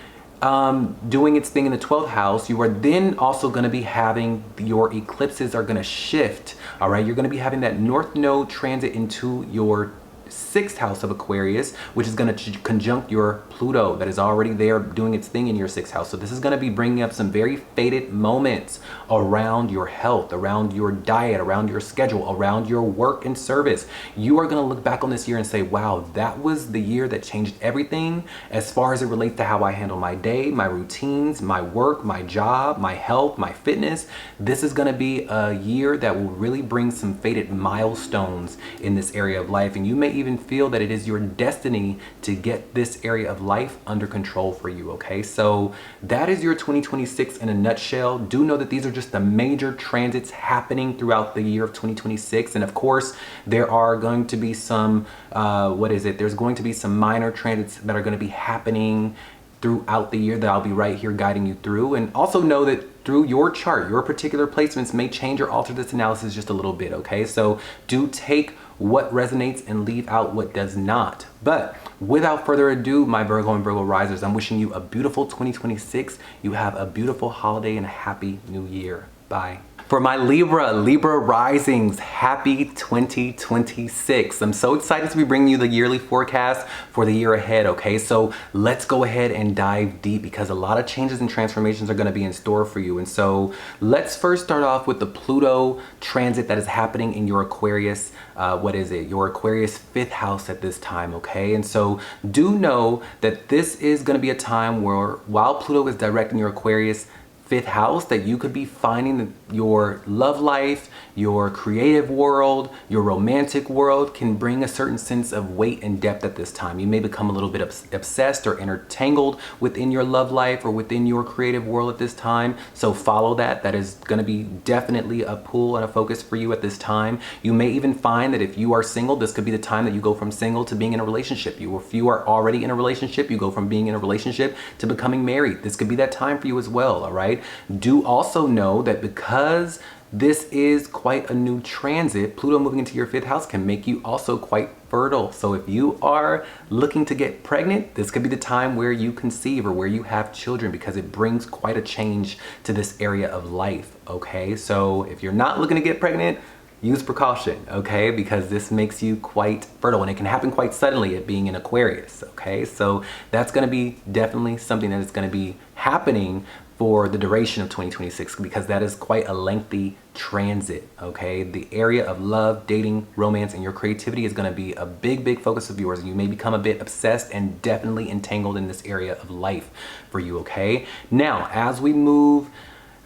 S1: doing its thing in the 12th house, you are then also going to be having your eclipses are going to shift. All right, you're going to be having that North Node transit into your 6th house of Aquarius, which is going to conjunct your Pluto that is already there doing its thing in your 6th house. So this is going to be bringing up some very fated moments around your health, around your diet, around your schedule, around your work and service. You are going to look back on this year and say, wow, that was the year that changed everything as far as it relates to how I handle my day, my routines, my work, my job, my health, my fitness. This is going to be a year that will really bring some fated milestones in this area of life. And you may even feel that it is your destiny to get this area of life under control for you, okay? So that is your 2026 in a nutshell. Do know that these are just the major transits happening throughout the year of 2026. And of course, there are going to be some, there's going to be some minor transits that are going to be happening throughout the year that I'll be right here guiding you through. And also know that through your chart, your particular placements may change or alter this analysis just a little bit, okay? So do take what resonates and leave out what does not. But without further ado, my Virgo and Virgo risers, I'm wishing you a beautiful 2026. You have a beautiful holiday and a happy new year. Bye. For my Libra risings, happy 2026. I'm so excited to be bringing you the yearly forecast for the year ahead, okay? So let's go ahead and dive deep because a lot of changes and transformations are gonna be in store for you. And so let's first start off with the Pluto transit that is happening in your Aquarius, your Aquarius 5th house at this time, okay? And so do know that this is gonna be a time where while Pluto is directing your Aquarius 5th house, that you could be finding your love life, your creative world, your romantic world can bring a certain sense of weight and depth at this time. You may become a little bit obsessed or entangled within your love life or within your creative world at this time. So follow that. That is going to be definitely a pull and a focus for you at this time. You may even find that if you are single, this could be the time that you go from single to being in a relationship. If you are already in a relationship, you go from being in a relationship to becoming married. This could be that time for you as well, all right? Do also know that because this is quite a new transit, Pluto moving into your 5th house can make you also quite fertile. So if you are looking to get pregnant, this could be the time where you conceive or where you have children because it brings quite a change to this area of life, okay? So if you're not looking to get pregnant, use precaution, okay? Because this makes you quite fertile and it can happen quite suddenly at being in Aquarius, okay? So that's gonna be definitely something that is gonna be happening for the duration of 2026 because that is quite a lengthy transit, okay? The area of love, dating, romance, and your creativity is gonna be a big focus of yours. You may become a bit obsessed and definitely entangled in this area of life for you, okay? Now, as we move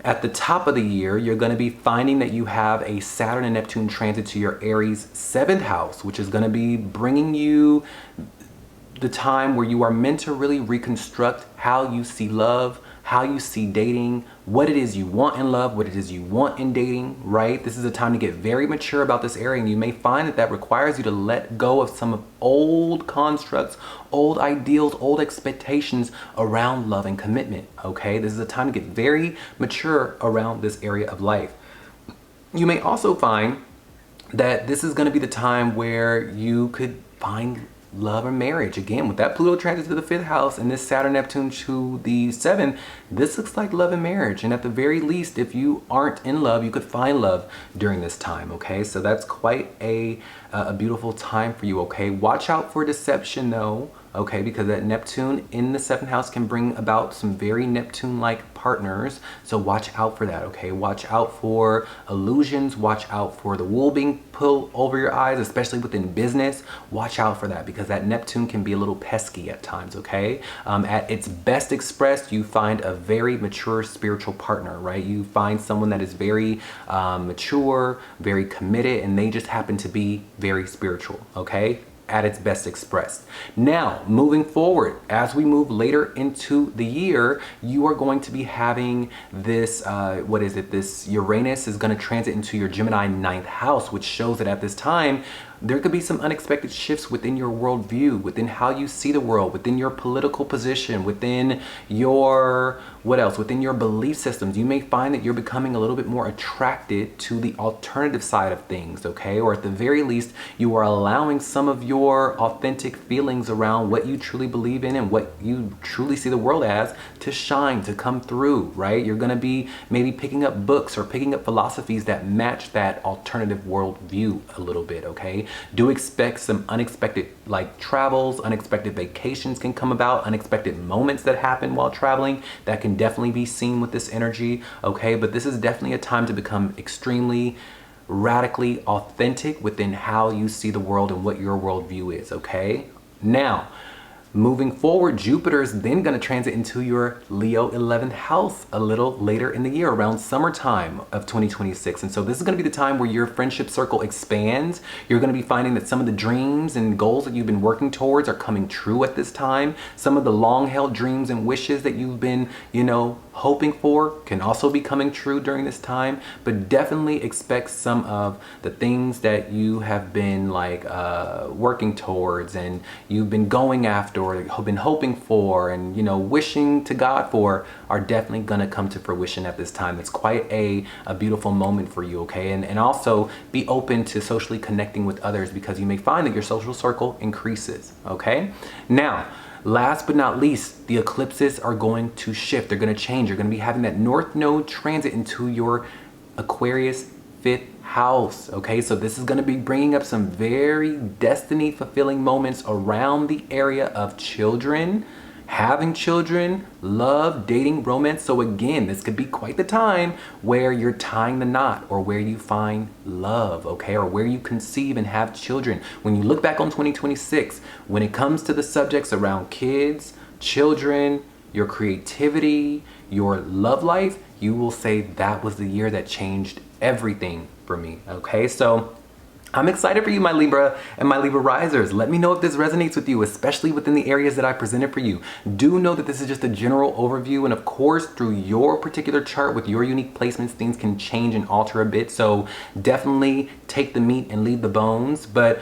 S1: at the top of the year, you're going to be finding that you have a Saturn and Neptune transit to your Aries 7th house, which is going to be bringing you the time where you are meant to really reconstruct how you see love, how you see dating, what it is you want in love, what it is you want in dating, right? This is a time to get very mature about this area, and you may find that that requires you to let go of some of old constructs, old ideals, old expectations around love and commitment, okay? This is a time to get very mature around this area of life. You may also find that this is going to be the time where you could find love or marriage. Again, with that Pluto transit to the 5th house and this Saturn Neptune to the 7th, this looks like love and marriage. And at the very least, if you aren't in love, you could find love during this time, okay? So that's quite a beautiful time for you, okay? Watch out for deception though, okay? Because that Neptune in the 7th house can bring about some very Neptune-like partners. So watch out for that, okay? Watch out for illusions. Watch out for the wool being pulled over your eyes, especially within business. Watch out for that because that Neptune can be a little pesky at times, okay? At its best expressed, you find a very mature spiritual partner, right? You find someone that is very mature, very committed, and they just happen to be very spiritual, okay? At its best expressed. Now, moving forward, as we move later into the year, you are going to be having this, this Uranus is going to transit into your Gemini 9th house, which shows that at this time, there could be some unexpected shifts within your worldview, within how you see the world, within your political position, within your, within your belief systems. You may find that you're becoming a little bit more attracted to the alternative side of things, okay? Or at the very least, you are allowing some of your authentic feelings around what you truly believe in and what you truly see the world as to shine, to come through, right? You're gonna be maybe picking up books or picking up philosophies that match that alternative worldview a little bit, okay? Do expect some unexpected like travels, unexpected vacations can come about, unexpected moments that happen while traveling that can definitely be seen with this energy, okay? But this is definitely a time to become extremely radically authentic within how you see the world and what your worldview is, okay? Now, moving forward, Jupiter is then going to transit into your Leo 11th house a little later in the year, around summertime of 2026. And so this is going to be the time where your friendship circle expands. You're going to be finding that some of the dreams and goals that you've been working towards are coming true at this time. Some of the long-held dreams and wishes that you've been, hoping for can also be coming true during this time. But definitely expect some of the things that you have been working towards and you've been going after or been hoping for and wishing to God for are definitely gonna come to fruition at this time. It's quite a beautiful moment for you, okay? And also be open to socially connecting with others because you may find that your social circle increases, okay? Now, last but not least, the eclipses are going to shift. They're going to change. You're going to be having that North Node transit into your Aquarius 5th house, okay? So this is going to be bringing up some very destiny fulfilling moments around the area of children, having children, love, dating, romance. So again, this could be quite the time where you're tying the knot or where you find love, okay? Or where you conceive and have children. When you look back on 2026, when it comes to the subjects around kids, children, your creativity, your love life, you will say that was the year that changed everything for me, okay? So I'm excited for you, my Libra and my Libra risers. Let me know if this resonates with you, especially within the areas that I presented for you. Do know that this is just a general overview, and of course, through your particular chart with your unique placements, things can change and alter a bit. So definitely take the meat and leave the bones. But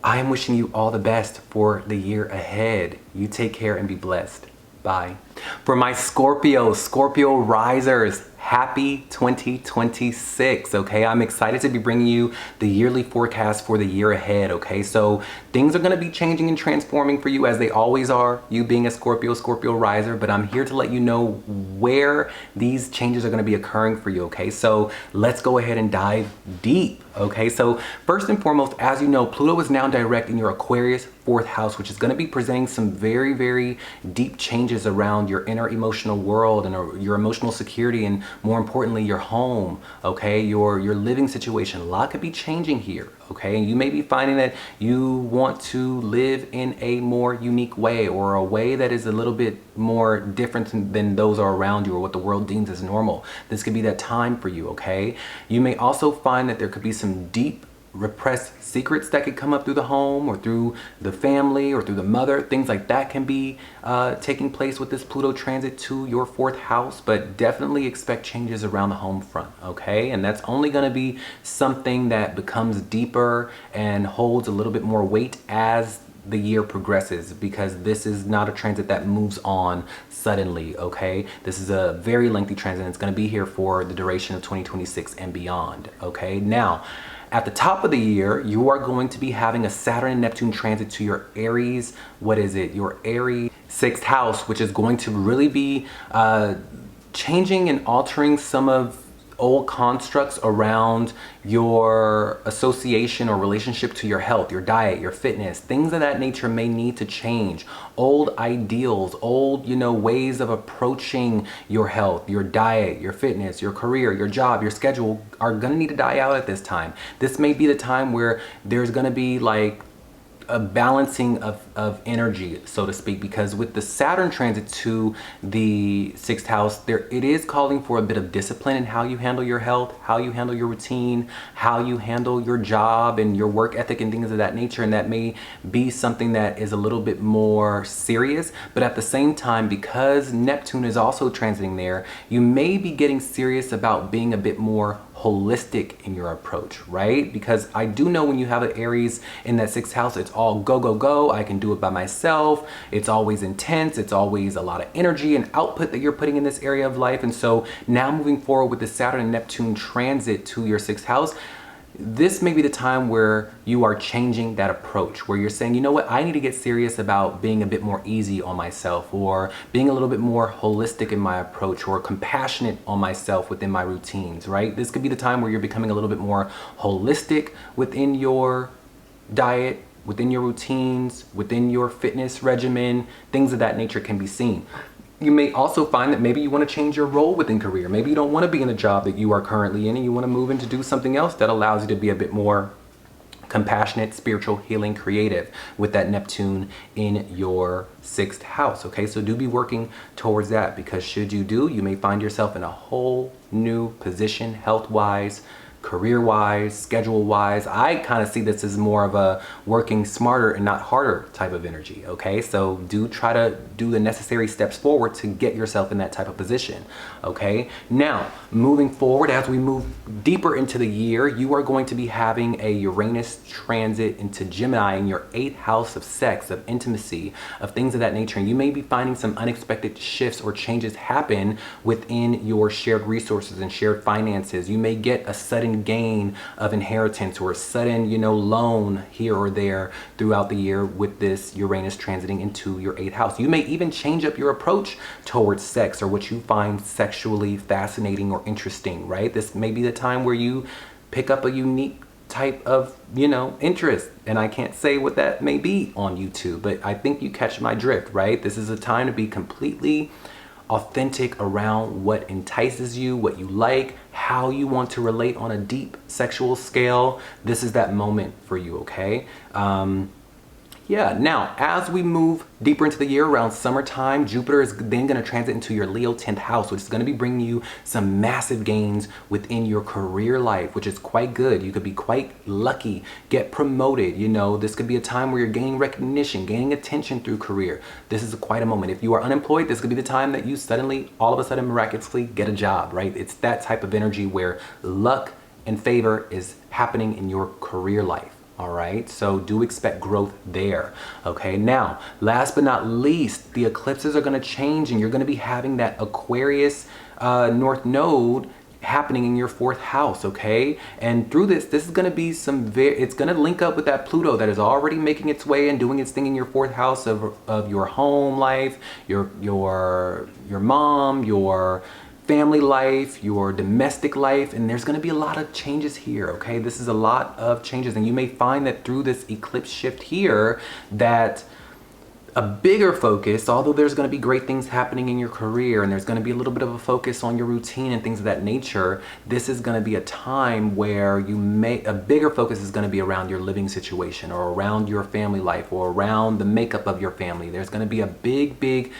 S1: I am wishing you all the best for the year ahead. You take care and be blessed. Bye. For my Scorpio risers, happy 2026, okay? I'm excited to be bringing you the yearly forecast for the year ahead, okay? So things are gonna be changing and transforming for you as they always are, you being a Scorpio riser, but I'm here to let you know where these changes are gonna be occurring for you, okay? So let's go ahead and dive deep, okay? So first and foremost, as you know, Pluto is now direct in your Aquarius 4th house, which is gonna be presenting some very, very deep changes around your inner emotional world and your emotional security, and more importantly, your home, okay? Your living situation. A lot could be changing here, okay? And you may be finding that you want to live in a more unique way, or a way that is a little bit more different than those are around you or what the world deems as normal. This could be that time for you, okay? You may also find that there could be some deep repressed secrets that could come up through the home or through the family or through the mother. Things like that can be taking place with this Pluto transit to your 4th house, but definitely expect changes around the home front, okay? And that's only going to be something that becomes deeper and holds a little bit more weight as the year progresses, because this is not a transit that moves on suddenly, okay? This is a very lengthy transit, and it's going to be here for the duration of 2026 and beyond, okay? Now, at the top of the year, you are going to be having a Saturn and Neptune transit to your Aries, what is it? Your Aries 6th house, which is going to really be changing and altering some of old constructs around your association or relationship to your health, your diet, your fitness. Things of that nature may need to change. Old ideals, old, ways of approaching your health, your diet, your fitness, your career, your job, your schedule are gonna need to die out at this time. This may be the time where there's gonna be like a balancing of energy, so to speak, because with the Saturn transit to the 6th house, it is calling for a bit of discipline in how you handle your health, how you handle your routine, how you handle your job and your work ethic and things of that nature. And that may be something that is a little bit more serious, but at the same time, because Neptune is also transiting there, you may be getting serious about being a bit more holistic in your approach, right? Because I do know when you have an Aries in that 6th house, it's all go, go, go. I can do it by myself. It's always intense. It's always a lot of energy and output that you're putting in this area of life. And so now moving forward with the Saturn and Neptune transit to your 6th house, this may be the time where you are changing that approach, where you're saying, you know what, I need to get serious about being a bit more easy on myself, or being a little bit more holistic in my approach, or compassionate on myself within my routines, right? This could be the time where you're becoming a little bit more holistic within your diet, within your routines, within your fitness regimen. Things of that nature can be seen. You may also find that maybe you want to change your role within career. Maybe you don't want to be in the job that you are currently in, and you want to move in to do something else that allows you to be a bit more compassionate, spiritual, healing, creative with that Neptune in your 6th house, okay? So do be working towards that, because should you do, you may find yourself in a whole new position, health-wise, career-wise, schedule-wise. I kind of see this as more of a working smarter and not harder type of energy, okay? So do try to do the necessary steps forward to get yourself in that type of position, okay? Now, moving forward, as we move deeper into the year, you are going to be having a Uranus transit into Gemini in your 8th house of sex, of intimacy, of things of that nature. And you may be finding some unexpected shifts or changes happen within your shared resources and shared finances. You may get a sudden gain of inheritance or a sudden, loan here or there throughout the year with this Uranus transiting into your 8th house. You may even change up your approach towards sex or what you find sexually fascinating or interesting, right? This may be the time where you pick up a unique type of, interest. And I can't say what that may be on YouTube, but I think you catch my drift, right? This is a time to be completely authentic around what entices you, what you like, how you want to relate on a deep sexual scale. This is that moment for you, okay? Yeah, now, as we move deeper into the year around summertime, Jupiter is then going to transit into your Leo 10th house, which is going to be bringing you some massive gains within your career life, which is quite good. You could be quite lucky, get promoted. This could be a time where you're gaining recognition, gaining attention through career. This is quite a moment. If you are unemployed, this could be the time that you suddenly, all of a sudden, miraculously get a job, right? It's that type of energy where luck and favor is happening in your career life. All right, so do expect growth there. Okay, now, last but not least, the eclipses are going to change, and you're going to be having that Aquarius North Node happening in your 4th house, okay? And through this is going to be it's going to link up with that Pluto that is already making its way and doing its thing in your 4th house of your home life, your mom, your family life, your domestic life, and there's going to be a lot of changes here, okay? This is a lot of changes, and you may find that through this eclipse shift here that a bigger focus, although there's going to be great things happening in your career and there's going to be a little bit of a focus on your routine and things of that nature, this is going to be a time where a bigger focus is going to be around your living situation or around your family life or around the makeup of your family. There's going to be a big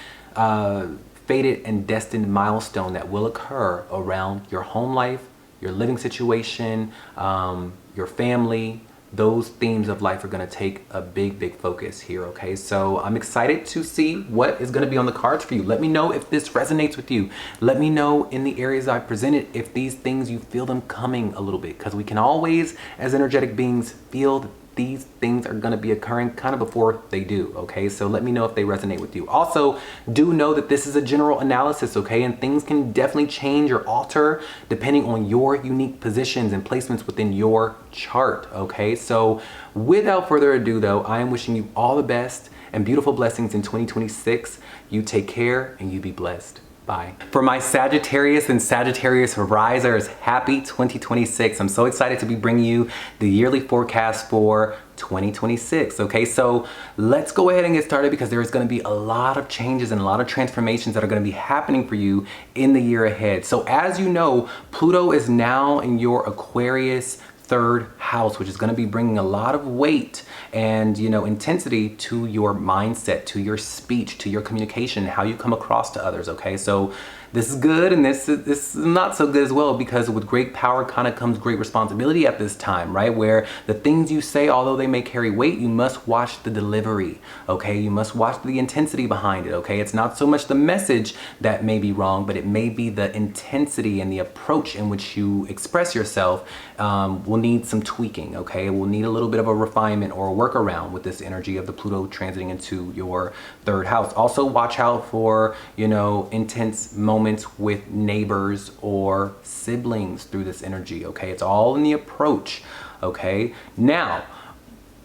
S1: fated and destined milestone that will occur around your home life, your living situation, your family. Those themes of life are going to take a big focus here, okay? So I'm excited to see what is going to be on the cards for you. Let me know if this resonates with you. Let me know in the areas I presented if these things, you feel them coming a little bit, because we can always, as energetic beings, feel that these things are going to be occurring kind of before they do, okay? So let me know if they resonate with you. Also, do know that this is a general analysis, okay? And things can definitely change or alter depending on your unique positions and placements within your chart, okay? So without further ado though, I am wishing you all the best and beautiful blessings in 2026. You take care and you be blessed. Bye. For my Sagittarius and Sagittarius risers, happy 2026. I'm so excited to be bringing you the yearly forecast for 2026. Okay, so let's go ahead and get started, because there's going to be a lot of changes and a lot of transformations that are going to be happening for you in the year ahead. So as you know, Pluto is now in your Aquarius third house, which is going to be bringing a lot of weight and, you know, intensity to your mindset, to your speech, to your communication, how you come across to others. Okay, so this is good, and this is not so good as well, because with great power kind of comes great responsibility at this time, right? Where the things you say, although they may carry weight, you must watch the delivery, okay? You must watch the intensity behind it, okay? It's not so much the message that may be wrong, but it may be the intensity and the approach in which you express yourself will need some tweaking, okay? It will need a little bit of a refinement or a workaround with this energy of the Pluto transiting into your third house. Also, watch out for, you know, intense moments with neighbors or siblings through this energy, okay? It's all in the approach, okay? Now,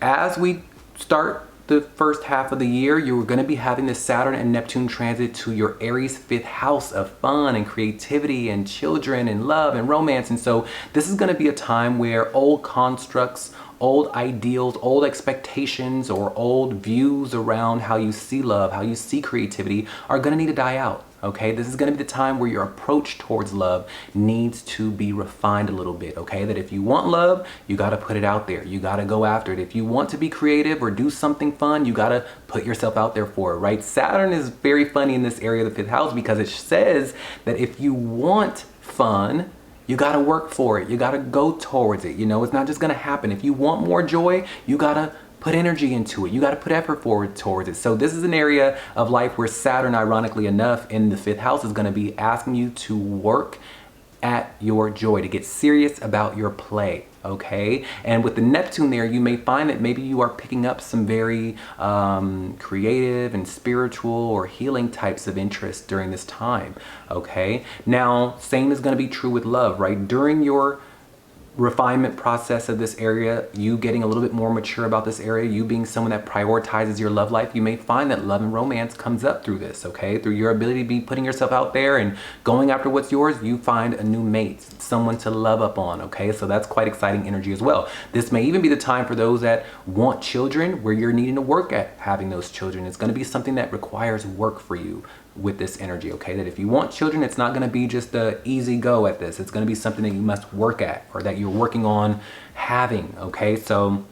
S1: as we start the first half of the year, you're going to be having the Saturn and Neptune transit to your Aries fifth house of fun and creativity and children and love and romance. And so this is going to be a time where old constructs, old ideals, old expectations, or old views around how you see love, how you see creativity are going to need to die out. Okay, this is going to be the time where your approach towards love needs to be refined a little bit. Okay, that if you want love, you got to put it out there. You got to go after it. If you want to be creative or do something fun, you got to put yourself out there for it, right? Saturn is very funny in this area of the fifth house, because it says that if you want fun, you got to work for it. You got to go towards it. You know, it's not just going to happen. If you want more joy, you got to put energy into it. You got to put effort forward towards it. So this is an area of life where Saturn, ironically enough, in the fifth house is going to be asking you to work at your joy, to get serious about your play. Okay, and with the Neptune there, you may find that maybe you are picking up some very creative and spiritual or healing types of interest during this time. Okay, now same is going to be true with love, right? During your refinement process of this area, you getting a little bit more mature about this area, you being someone that prioritizes your love life, you may find that love and romance comes up through this, okay? Through your ability to be putting yourself out there and going after what's yours, you find a new mate, someone to love up on, okay? So that's quite exciting energy as well. This may even be the time for those that want children, where you're needing to work at having those children. It's going to be something that requires work for you with this energy, okay? That if you want children, it's not going to be just a easy go at this. It's going to be something that you must work at, or that you're working on having, okay? So,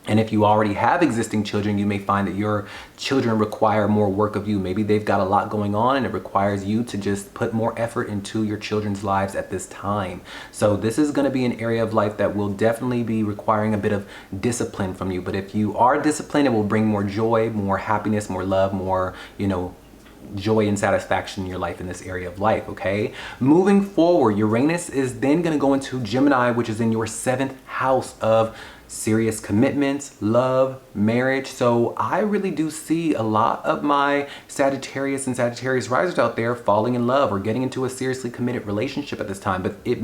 S1: and if you already have existing children, you may find that your children require more work of you. Maybe they've got a lot going on and it requires you to just put more effort into your children's lives at this time. So this is going to be an area of life that will definitely be requiring a bit of discipline from you. But if you are disciplined, it will bring more joy, more happiness, more love, more, you know, joy and satisfaction in your life in this area of life, okay? Moving forward, Uranus is then going to go into Gemini, which is in your seventh house of serious commitments, love, marriage. So I really do see a lot of my Sagittarius and Sagittarius risers out there falling in love or getting into a seriously committed relationship at this time. But you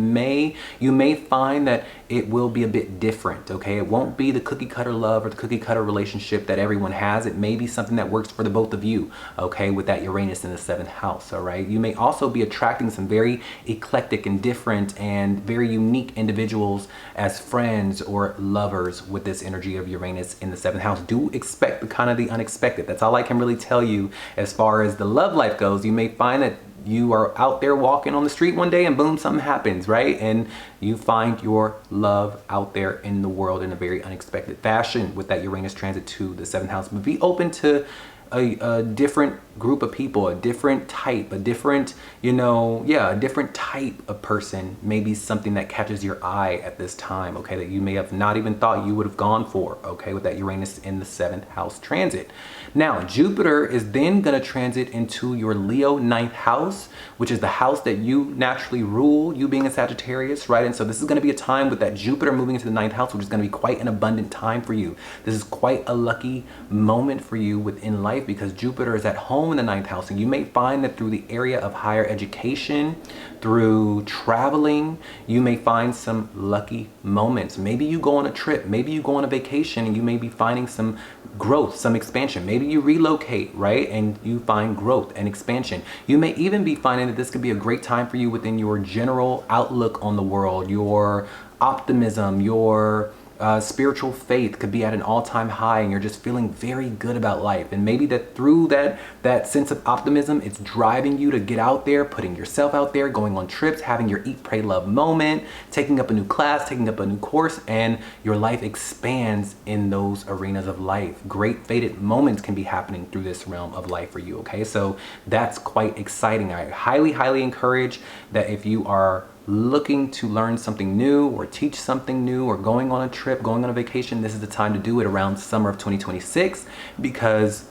S1: may find that it will be a bit different, okay? It won't be the cookie cutter love or the cookie cutter relationship that everyone has. It may be something that works for the both of you, okay, with that Uranus in the seventh house, all right? You may also be attracting some very eclectic and different and very unique individuals as friends or lovers with this energy of Uranus in the seventh house. Do expect the kind of the unexpected. That's all I can really tell you as far as the love life goes. You may find that you are out there walking on the street one day and boom, something happens, right? And you find your love out there in the world in a very unexpected fashion with that Uranus transit to the seventh house. But be open to a different group of people, a different type, a different, a different type of person, maybe something that catches your eye at this time, okay, that you may have not even thought you would have gone for, okay, with that Uranus in the 7th house transit. Now, Jupiter is then going to transit into your Leo 9th house, which is the house that you naturally rule, you being a Sagittarius, right? And so this is going to be a time with that Jupiter moving into the 9th house, which is going to be quite an abundant time for you. This is quite a lucky moment for you within life because Jupiter is at home in the 9th house. And you may find that through the area of higher education, through traveling, you may find some lucky moments. Maybe you go on a trip, maybe you go on a vacation and you may be finding some growth, some expansion. Maybe you relocate, right? And you find growth and expansion. You may even be finding that this could be a great time for you within your general outlook on the world, your optimism, your spiritual faith could be at an all-time high and you're just feeling very good about life. And maybe that through that sense of optimism, it's driving you to get out there, putting yourself out there, going on trips, having your eat, pray, love moment, taking up a new class, taking up a new course, and your life expands in those arenas of life. Great fated moments can be happening through this realm of life for you, okay? So that's quite exciting. I highly, highly encourage that if you are looking to learn something new or teach something new or going on a trip, going on a vacation, this is the time to do it around summer of 2026 because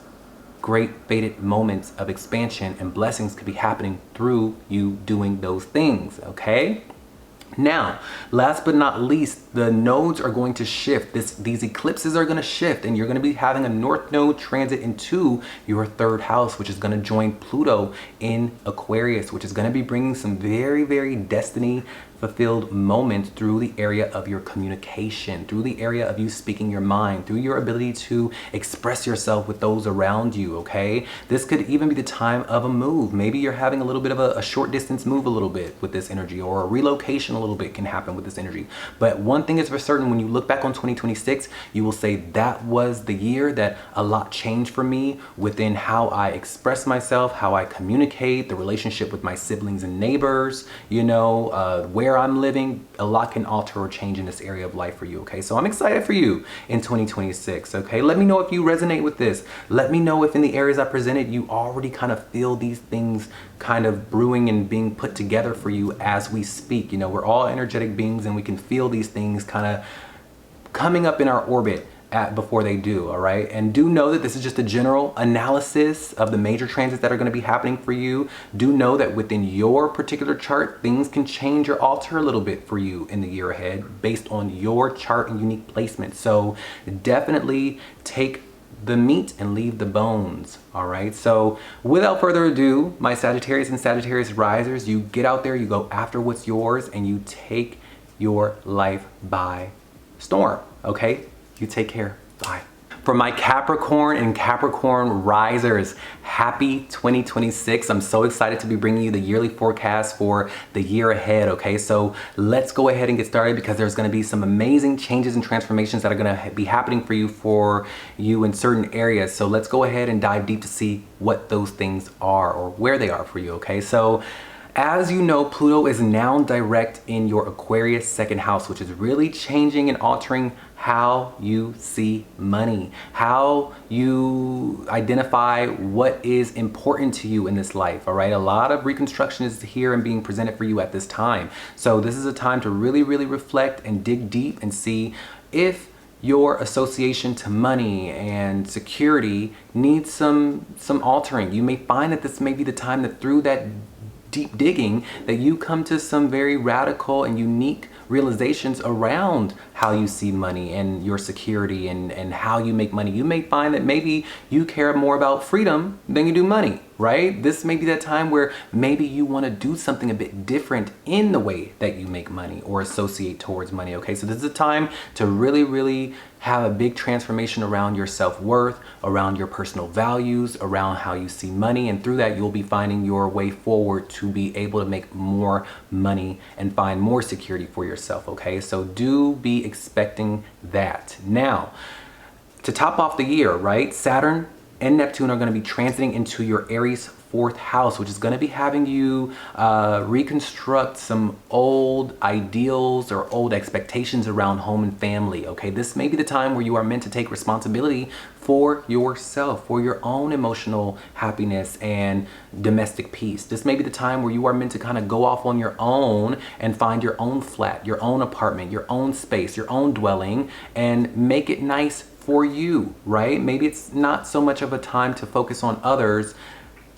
S1: great fated moments of expansion and blessings could be happening through you doing those things, okay? Now, last but not least, the nodes are going to shift. These eclipses are going to shift and you're going to be having a North Node transit into your 3rd house, which is going to join Pluto in Aquarius, which is going to be bringing some very, very destiny fulfilled moments through the area of your communication, through the area of you speaking your mind, through your ability to express yourself with those around you, okay? This could even be the time of a move. Maybe you're having a little bit of a short distance move a little bit with this energy, or a relocation a little bit can happen with this energy. But one thing is for certain, when you look back on 2026, you will say that was the year that a lot changed for me within how I express myself, how I communicate, the relationship with my siblings and neighbors, where I'm living. A lot can alter or change in this area of life for you, okay? So I'm excited for you in 2026, okay? Let me know if you resonate with this. Let me know if in the areas I presented, you already kind of feel these things kind of brewing and being put together for you as we speak. We're all energetic beings and we can feel these things kind of coming up in our orbit before they do, all right? And do know that this is just a general analysis of the major transits that are going to be happening for you. Do know that within your particular chart, things can change or alter a little bit for you in the year ahead based on your chart and unique placement. So definitely take the meat and leave the bones, all right? So without further ado, my Sagittarius and Sagittarius risers, you get out there, you go after what's yours, and you take your life by storm, okay? You take care. Bye. For my Capricorn and Capricorn risers, happy 2026. I'm so excited to be bringing you the yearly forecast for the year ahead, okay? So let's go ahead and get started because there's gonna be some amazing changes and transformations that are gonna be happening for you in certain areas. So let's go ahead and dive deep to see what those things are or where they are for you, okay? So as you know, Pluto is now direct in your Aquarius 2nd house, which is really changing and altering how you see money, how you identify what is important to you in this life, all right? A lot of reconstruction is here and being presented for you at this time. So this is a time to really, really reflect and dig deep and see if your association to money and security needs some altering. You may find that this may be the time that through that deep digging that you come to some very radical and unique realizations around how you see money and your security and how you make money. You may find that maybe you care more about freedom than you do money, right? This may be that time where maybe you want to do something a bit different in the way that you make money or associate towards money, okay? So this is a time to really, really have a big transformation around your self-worth, around your personal values, around how you see money, and through that you'll be finding your way forward to be able to make more money and find more security for yourself, okay? So do be expecting that. Now, to top off the year, right? Saturn and Neptune are going to be transiting into your Aries 4th house, which is going to be having you reconstruct some old ideals or old expectations around home and family. Okay, this may be the time where you are meant to take responsibility for yourself, for your own emotional happiness and domestic peace. This may be the time where you are meant to kind of go off on your own and find your own flat, your own apartment, your own space, your own dwelling, and make it nice for you, right? Maybe it's not so much of a time to focus on others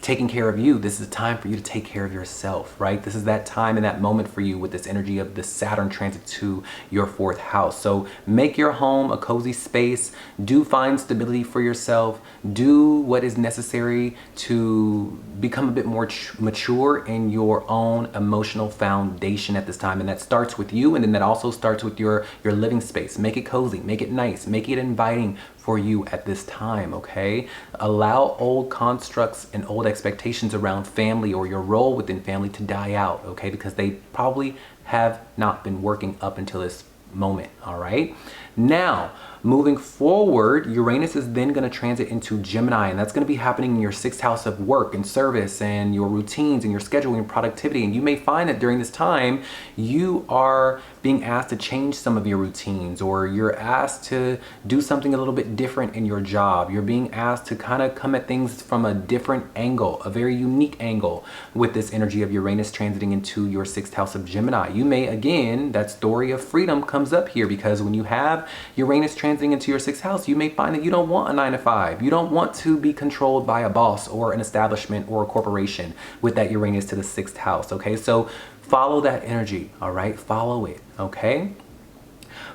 S1: taking care of you. This is a time for you to take care of yourself, right? This is that time and that moment for you with this energy of the Saturn transit to your 4th house. So make your home a cozy space. Do find stability for yourself. Do what is necessary to become a bit more mature in your own emotional foundation at this time. And that starts with you, and then that also starts with your living space. Make it cozy, make it nice, make it inviting for you at this time, okay? Allow old constructs and old expectations around family or your role within family to die out, okay? Because they probably have not been working up until this moment, all right? Now, moving forward, Uranus is then going to transit into Gemini, and that's going to be happening in your 6th house of work and service and your routines and your scheduling and productivity. And you may find that during this time, you are being asked to change some of your routines, or you're asked to do something a little bit different in your job. You're being asked to kind of come at things from a different angle, a very unique angle with this energy of Uranus transiting into your 6th house of Gemini. You may, again, that story of freedom comes up here, because when you have Uranus transiting into your 6th house, you may find that you don't want a 9-to-5. You don't want to be controlled by a boss or an establishment or a corporation with that Uranus to the 6th house, okay? So follow that energy, all right? Follow it, okay?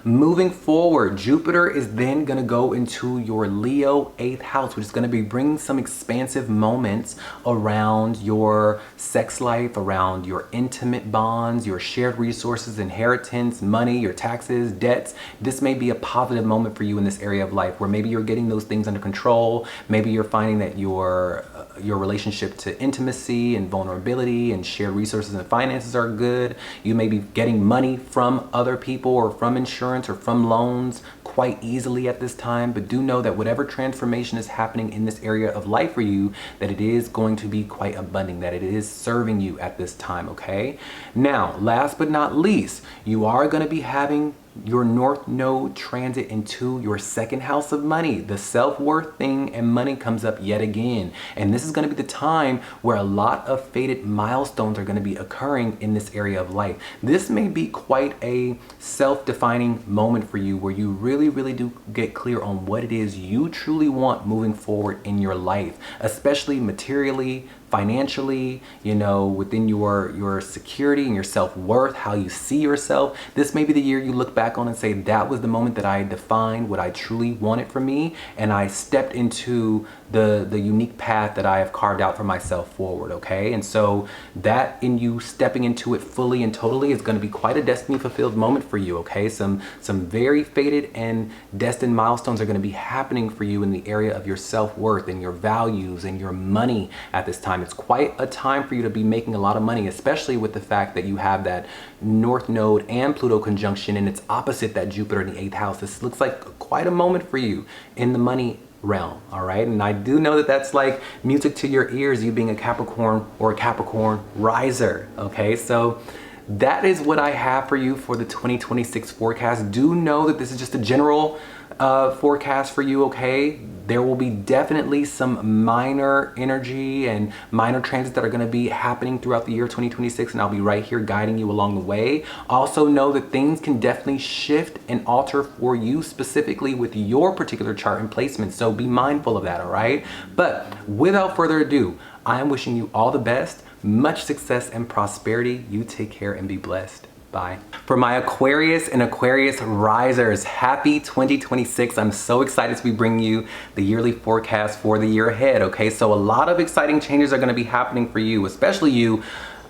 S1: Moving forward, Jupiter is then going to go into your Leo 8th house, which is going to be bringing some expansive moments around your sex life, around your intimate bonds, your shared resources, inheritance, money, your taxes, debts. This may be a positive moment for you in this area of life where maybe you're getting those things under control. Maybe you're finding that your relationship to intimacy and vulnerability and shared resources and finances are good. You may be getting money from other people or from insurance or from loans quite easily at this time, but do know that whatever transformation is happening in this area of life for you, that it is going to be quite abundant, that it is serving you at this time, okay? Now, last but not least, you are going to be having your North Node transit into your 2nd house of money. The self-worth thing and money comes up yet again. And this is going to be the time where a lot of fated milestones are going to be occurring in this area of life. This may be quite a self-defining moment for you, where you really do get clear on what it is you truly want moving forward in your life, especially materially, financially, you know, within your security and your self-worth, how you see yourself. This may be the year you look back on and say, that was the moment that I defined what I truly wanted for me, and I stepped into the unique path that I have carved out for myself forward, okay? And so that, in you stepping into it fully and totally, is going to be quite a destiny fulfilled moment for you, okay? Some very fated and destined milestones are going to be happening for you in the area of your self-worth and your values and your money at this time. It's quite a time for you to be making a lot of money, especially with the fact that you have that North Node and Pluto conjunction, and it's opposite that Jupiter in the 8th house. This looks like quite a moment for you in the money realm, all right? And I do know that that's like music to your ears, you being a Capricorn or a Capricorn riser, okay? So that is what I have for you for the 2026 forecast. Do know that this is just a general forecast for you, okay? There will be definitely some minor energy and minor transits that are going to be happening throughout the year 2026, and I'll be right here guiding you along the way. Also know that things can definitely shift and alter for you specifically with your particular chart and placement, so be mindful of that, all right? But without further ado, I am wishing you all the best, much success and prosperity. You take care and be blessed. Bye. For my Aquarius and Aquarius risers, happy 2026. I'm so excited to be bringing you the yearly forecast for the year ahead, okay? So a lot of exciting changes are going to be happening for you, especially you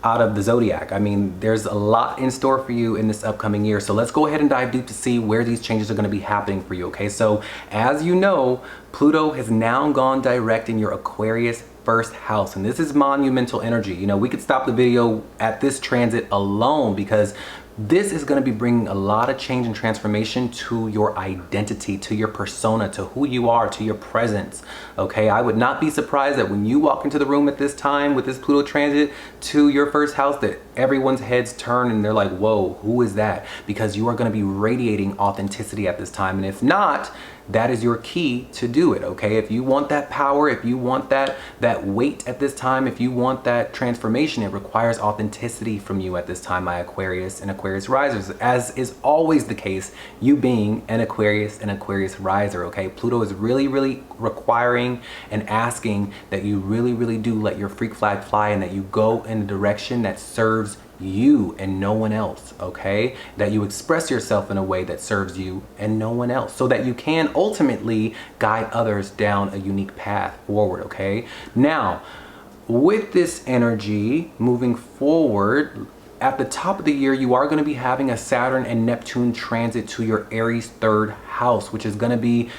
S1: out of the zodiac. I mean, there's a lot in store for you in this upcoming year. So let's go ahead and dive deep to see where these changes are going to be happening for you, okay? So as you know, Pluto has now gone direct in your Aquarius first house, and this is monumental energy. You know, we could stop the video at this transit alone, because This is going to be bringing a lot of change and transformation to your identity, to your persona, to who you are, to your presence. Okay, I would not be surprised that when you walk into the room at this time with this Pluto transit to your first house, that everyone's heads turn and they're like, whoa, who is that? Because you are going to be radiating authenticity at this time. And if not, that is your key to do it. Okay, if you want that power, if you want that weight at this time, if you want that transformation, it requires authenticity from you at this time, my Aquarius and Aquarius risers, as is always the case, you being an Aquarius and Aquarius riser. Okay, Pluto is really requiring and asking that you really do let your freak flag fly, and that you go in a direction that serves you and no one else. Okay, that you express yourself in a way that serves you and no one else, so that you can ultimately guide others down a unique path forward. Okay, now with this energy moving forward, at the top of the year, you are going to be having a Saturn and Neptune transit to your Aries third house, which is going to be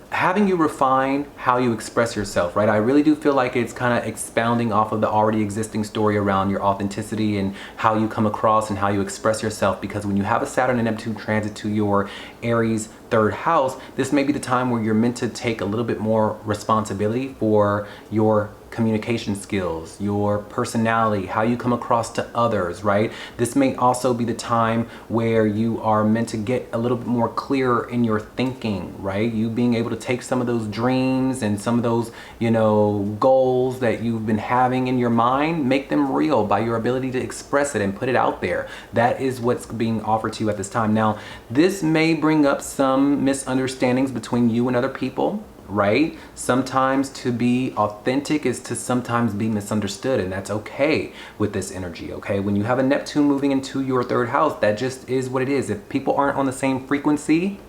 S1: having you refine how you express yourself, right? I really do feel like it's kind of expounding off of the already existing story around your authenticity and how you come across and how you express yourself, because when you have a Saturn and Neptune transit to your Aries third house, this may be the time where you're meant to take a little bit more responsibility for your communication skills, your personality, how you come across to others, right? This may also be the time where you are meant to get a little bit more clearer in your thinking, right? You being able to take some of those dreams and some of those, you know, goals that you've been having in your mind, make them real by your ability to express it and put it out there. That is what's being offered to you at this time. Now, this may bring up some misunderstandings between you and other people, right? Sometimes to be authentic is to sometimes be misunderstood, and that's okay with this energy. Okay, when you have a Neptune moving into your third house, that just is what it is. If people aren't on the same frequency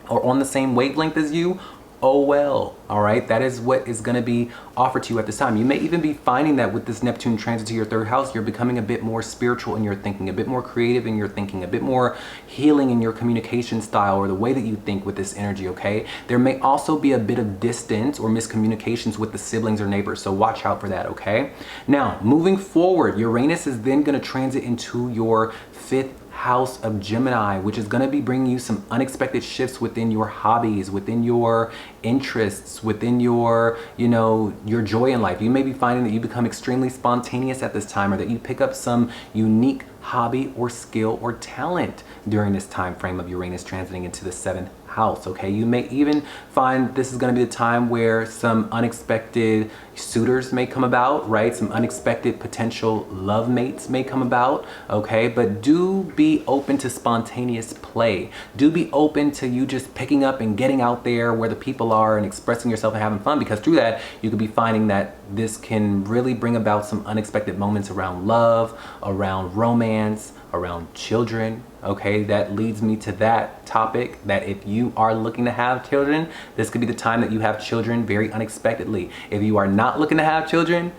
S1: or on the same wavelength as you, oh well, all right? That is what is going to be offered to you at this time. You may even be finding that with this Neptune transit to your third house, you're becoming a bit more spiritual in your thinking, a bit more creative in your thinking, a bit more healing in your communication style or the way that you think with this energy, okay? There may also be a bit of distance or miscommunications with the siblings or neighbors, so watch out for that, okay? Now, moving forward, Uranus is then going to transit into your fifth house of Gemini, which is going to be bringing you some unexpected shifts within your hobbies, within your interests, within your, you know, your joy in life. You may be finding that you become extremely spontaneous at this time, or that you pick up some unique hobby or skill or talent during this time frame of Uranus transiting into the seventh house. Okay, you may even find this is going to be the time where some unexpected suitors may come about, right? Some unexpected potential love mates may come about. Okay, but do be open to spontaneous play. Do be open to you just picking up and getting out there where the people are and expressing yourself and having fun, because through that you could be finding that this can really bring about some unexpected moments around love, around romance, around children. Okay, that leads me to that topic, that if you are looking to have children, this could be the time that you have children very unexpectedly. If you are not looking to have children,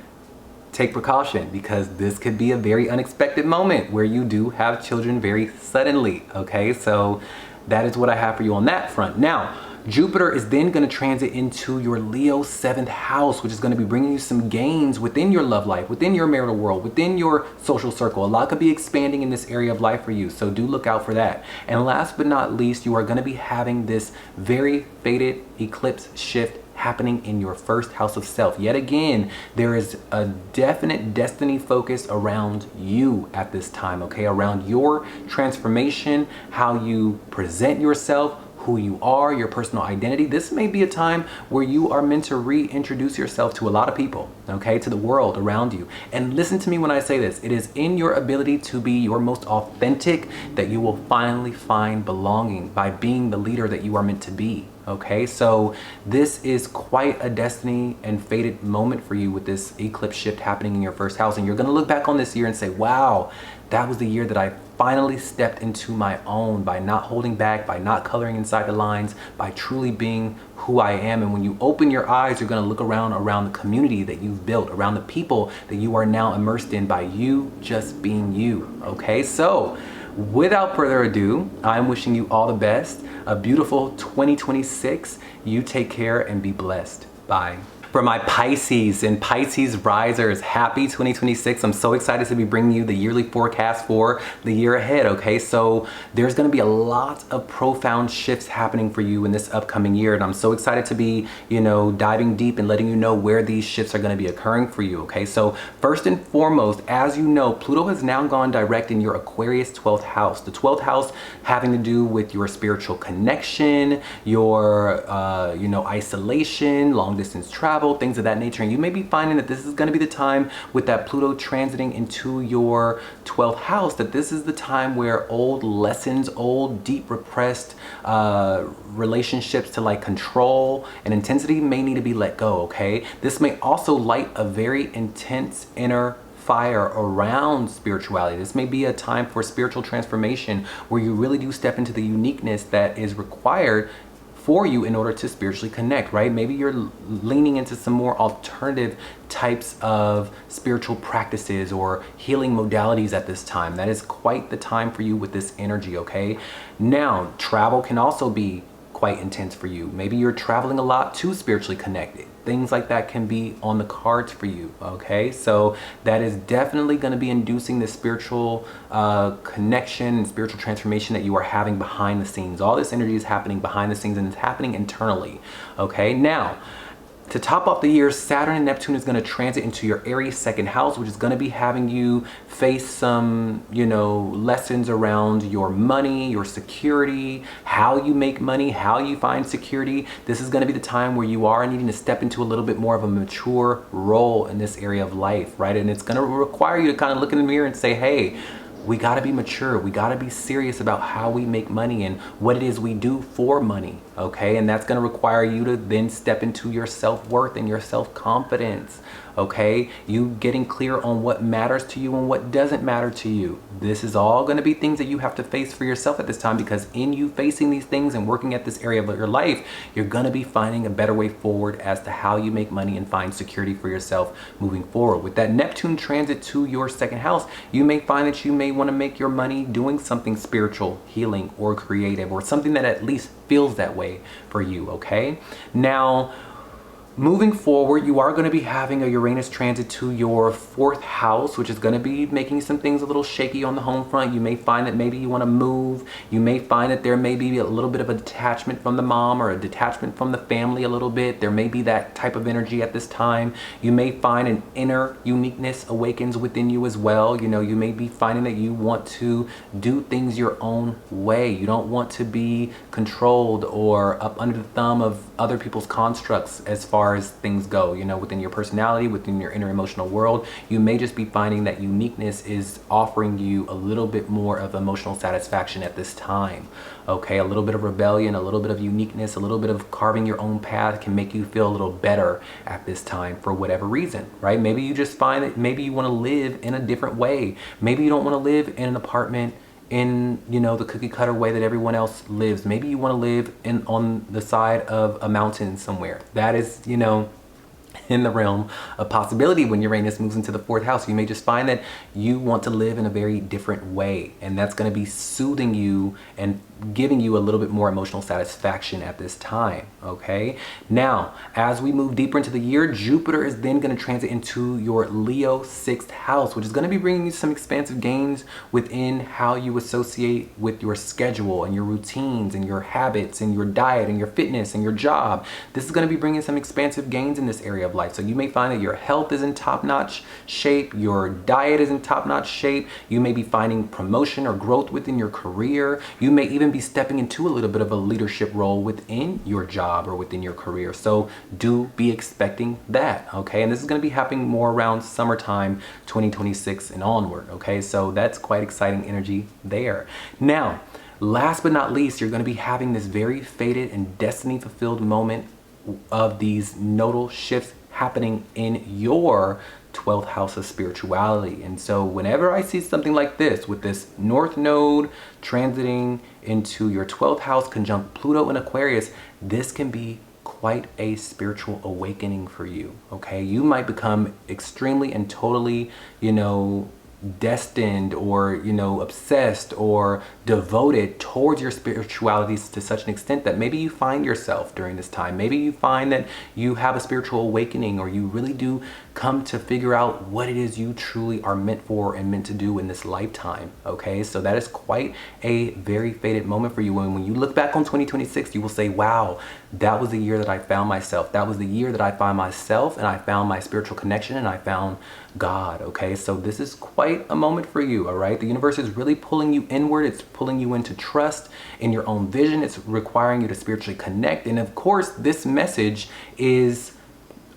S1: take precaution, because this could be a very unexpected moment where you do have children very suddenly. Okay, so that is what I have for you on that front. Now, Jupiter is then going to transit into your Leo 7th house, which is going to be bringing you some gains within your love life, within your marital world, within your social circle. A lot could be expanding in this area of life for you, so do look out for that. And last but not least, you are going to be having this very fated eclipse shift happening in your first house of self. Yet again, there is a definite destiny focus around you at this time, okay? Around your transformation, how you present yourself, who you are, your personal identity. This may be a time where you are meant to reintroduce yourself to a lot of people, okay, to the world around you. And listen to me when I say this, it is in your ability to be your most authentic that you will finally find belonging by being the leader that you are meant to be. Okay, so this is quite a destiny and fated moment for you with this eclipse shift happening in your first house. And you're going to look back on this year and say, wow, that was the year that I finally stepped into my own, by not holding back, by not coloring inside the lines, by truly being who I am. And when you open your eyes, you're going to look around the community that you've built, around the people that you are now immersed in by you just being you. Okay, so without further ado, I'm wishing you all the best. A beautiful 2026. You take care and be blessed. Bye. For my Pisces and Pisces risers, happy 2026. I'm so excited to be bringing you the yearly forecast for the year ahead, okay? So there's gonna be a lot of profound shifts happening for you in this upcoming year, and I'm so excited to be, diving deep and letting you know where these shifts are gonna be occurring for you, okay? So first and foremost, as you know, Pluto has now gone direct in your Aquarius 12th house. The 12th house having to do with your spiritual connection, your, isolation, long distance travel, things of that nature. And you may be finding that this is going to be the time with that Pluto transiting into your 12th house, that this is the time where old lessons, old deep repressed relationships to like control and intensity may need to be let go, okay? This may also light a very intense inner fire around spirituality. This may be a time for spiritual transformation where you really do step into the uniqueness that is required for you in order to spiritually connect, right? Maybe you're leaning into some more alternative types of spiritual practices or healing modalities at this time. That is quite the time for you with this energy, okay? Now, travel can also be quite intense for you. Maybe you're traveling a lot to spiritually connect. Things like that can be on the cards for you, okay? So that is definitely going to be inducing the spiritual connection and spiritual transformation that you are having behind the scenes. All this energy is happening behind the scenes and it's happening internally, okay? Now, to top off the year, Saturn and Neptune is going to transit into your Aries second house, which is going to be having you face some, lessons around your money, your security, how you make money, how you find security. This is going to be the time where you are needing to step into a little bit more of a mature role in this area of life, right? And it's going to require you to kind of look in the mirror and say, hey, we got to be mature. We got to be serious about how we make money and what it is we do for money, okay? And that's going to require you to then step into your self-worth and your self-confidence, okay? You getting clear on what matters to you and what doesn't matter to you. This is all going to be things that you have to face for yourself at this time, because in you facing these things and working at this area of your life, you're going to be finding a better way forward as to how you make money and find security for yourself moving forward. With that Neptune transit to your second house, you may find that you may want to make your money doing something spiritual, healing, or creative, or something that at least feels that way for you, okay? Now, moving forward, you are going to be having a Uranus transit to your fourth house, which is going to be making some things a little shaky on the home front. You may find that maybe you want to move. You may find that there may be a little bit of a detachment from the mom or a detachment from the family a little bit. There may be that type of energy at this time. You may find an inner uniqueness awakens within you as well. You may be finding that you want to do things your own way. You don't want to be controlled or up under the thumb of other people's constructs as far as things go, within your personality, within your inner emotional world. You may just be finding that uniqueness is offering you a little bit more of emotional satisfaction at this time, okay? A little bit of rebellion, a little bit of uniqueness, a little bit of carving your own path can make you feel a little better at this time for whatever reason, right? Maybe you just find that maybe you want to live in a different way. Maybe you don't want to live in an apartment in the cookie cutter way that everyone else lives. Maybe you want to live on the side of a mountain somewhere. That is in the realm of possibility. When Uranus moves into the fourth house, you may just find that you want to live in a very different way, and that's going to be soothing you and giving you a little bit more emotional satisfaction at this time, okay? Now, as we move deeper into the year, Jupiter is then going to transit into your Leo sixth house, which is going to be bringing you some expansive gains within how you associate with your schedule and your routines and your habits and your diet and your fitness and your job. This is going to be bringing some expansive gains in this area of life. So you may find that your health is in top-notch shape, your diet is in top-notch shape. You may be finding promotion or growth within your career. You may even be stepping into a little bit of a leadership role within your job or within your career. So do be expecting that, okay? And this is going to be happening more around summertime 2026 and onward, okay? So that's quite exciting energy there. Now, last but not least, you're going to be having this very fated and destiny fulfilled moment of these nodal shifts happening in your 12th house of spirituality. And so whenever I see something like this, with this North Node transiting into your 12th house conjunct Pluto in Aquarius, this can be quite a spiritual awakening for you, okay? You might become extremely and totally, destined or, you know, obsessed or devoted towards your spirituality to such an extent that maybe you find yourself during this time. Maybe you find that you have a spiritual awakening, or you really do come to figure out what it is you truly are meant for and meant to do in this lifetime. Okay, so that is quite a very fated moment for you. And when you look back on 2026, you will say, wow, that was the year that I found myself. That was the year that I found myself, and I found my spiritual connection, and I found God. Okay, so this is quite a moment for you. All right, the universe is really pulling you inward. It's pulling you into trust in your own vision. It's requiring you to spiritually connect. And of course, this message is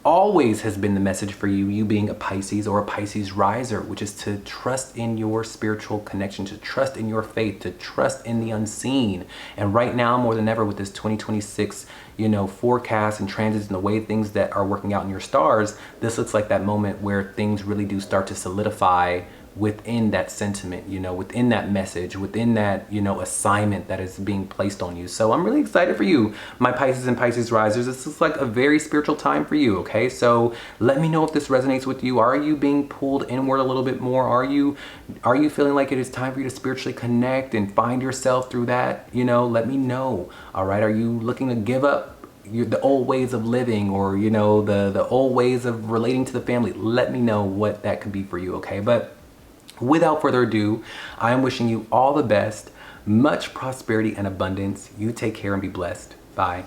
S1: always has been the message for you, you being a Pisces or a Pisces riser, which is to trust in your spiritual connection, to trust in your faith, to trust in the unseen. And right now, more than ever, with this 2026, you know, forecast and transits and the way things that are working out in your stars, this looks like that moment where things really do start to solidify within that sentiment, you know, within that message, within that, you know, assignment that is being placed on you. So I'm really excited for you, my Pisces and Pisces risers. This is like a very spiritual time for you. Okay, so let me know if this resonates with you. Are you being pulled inward a little bit more? Are you feeling like it is time for you to spiritually connect and find yourself through that? You know, let me know. All right, are you looking to give up the old ways of living, or, you know, the old ways of relating to the family? Let me know what that could be for you. Okay, but without further ado, I am wishing you all the best, much prosperity and abundance. You take care and be blessed. Bye.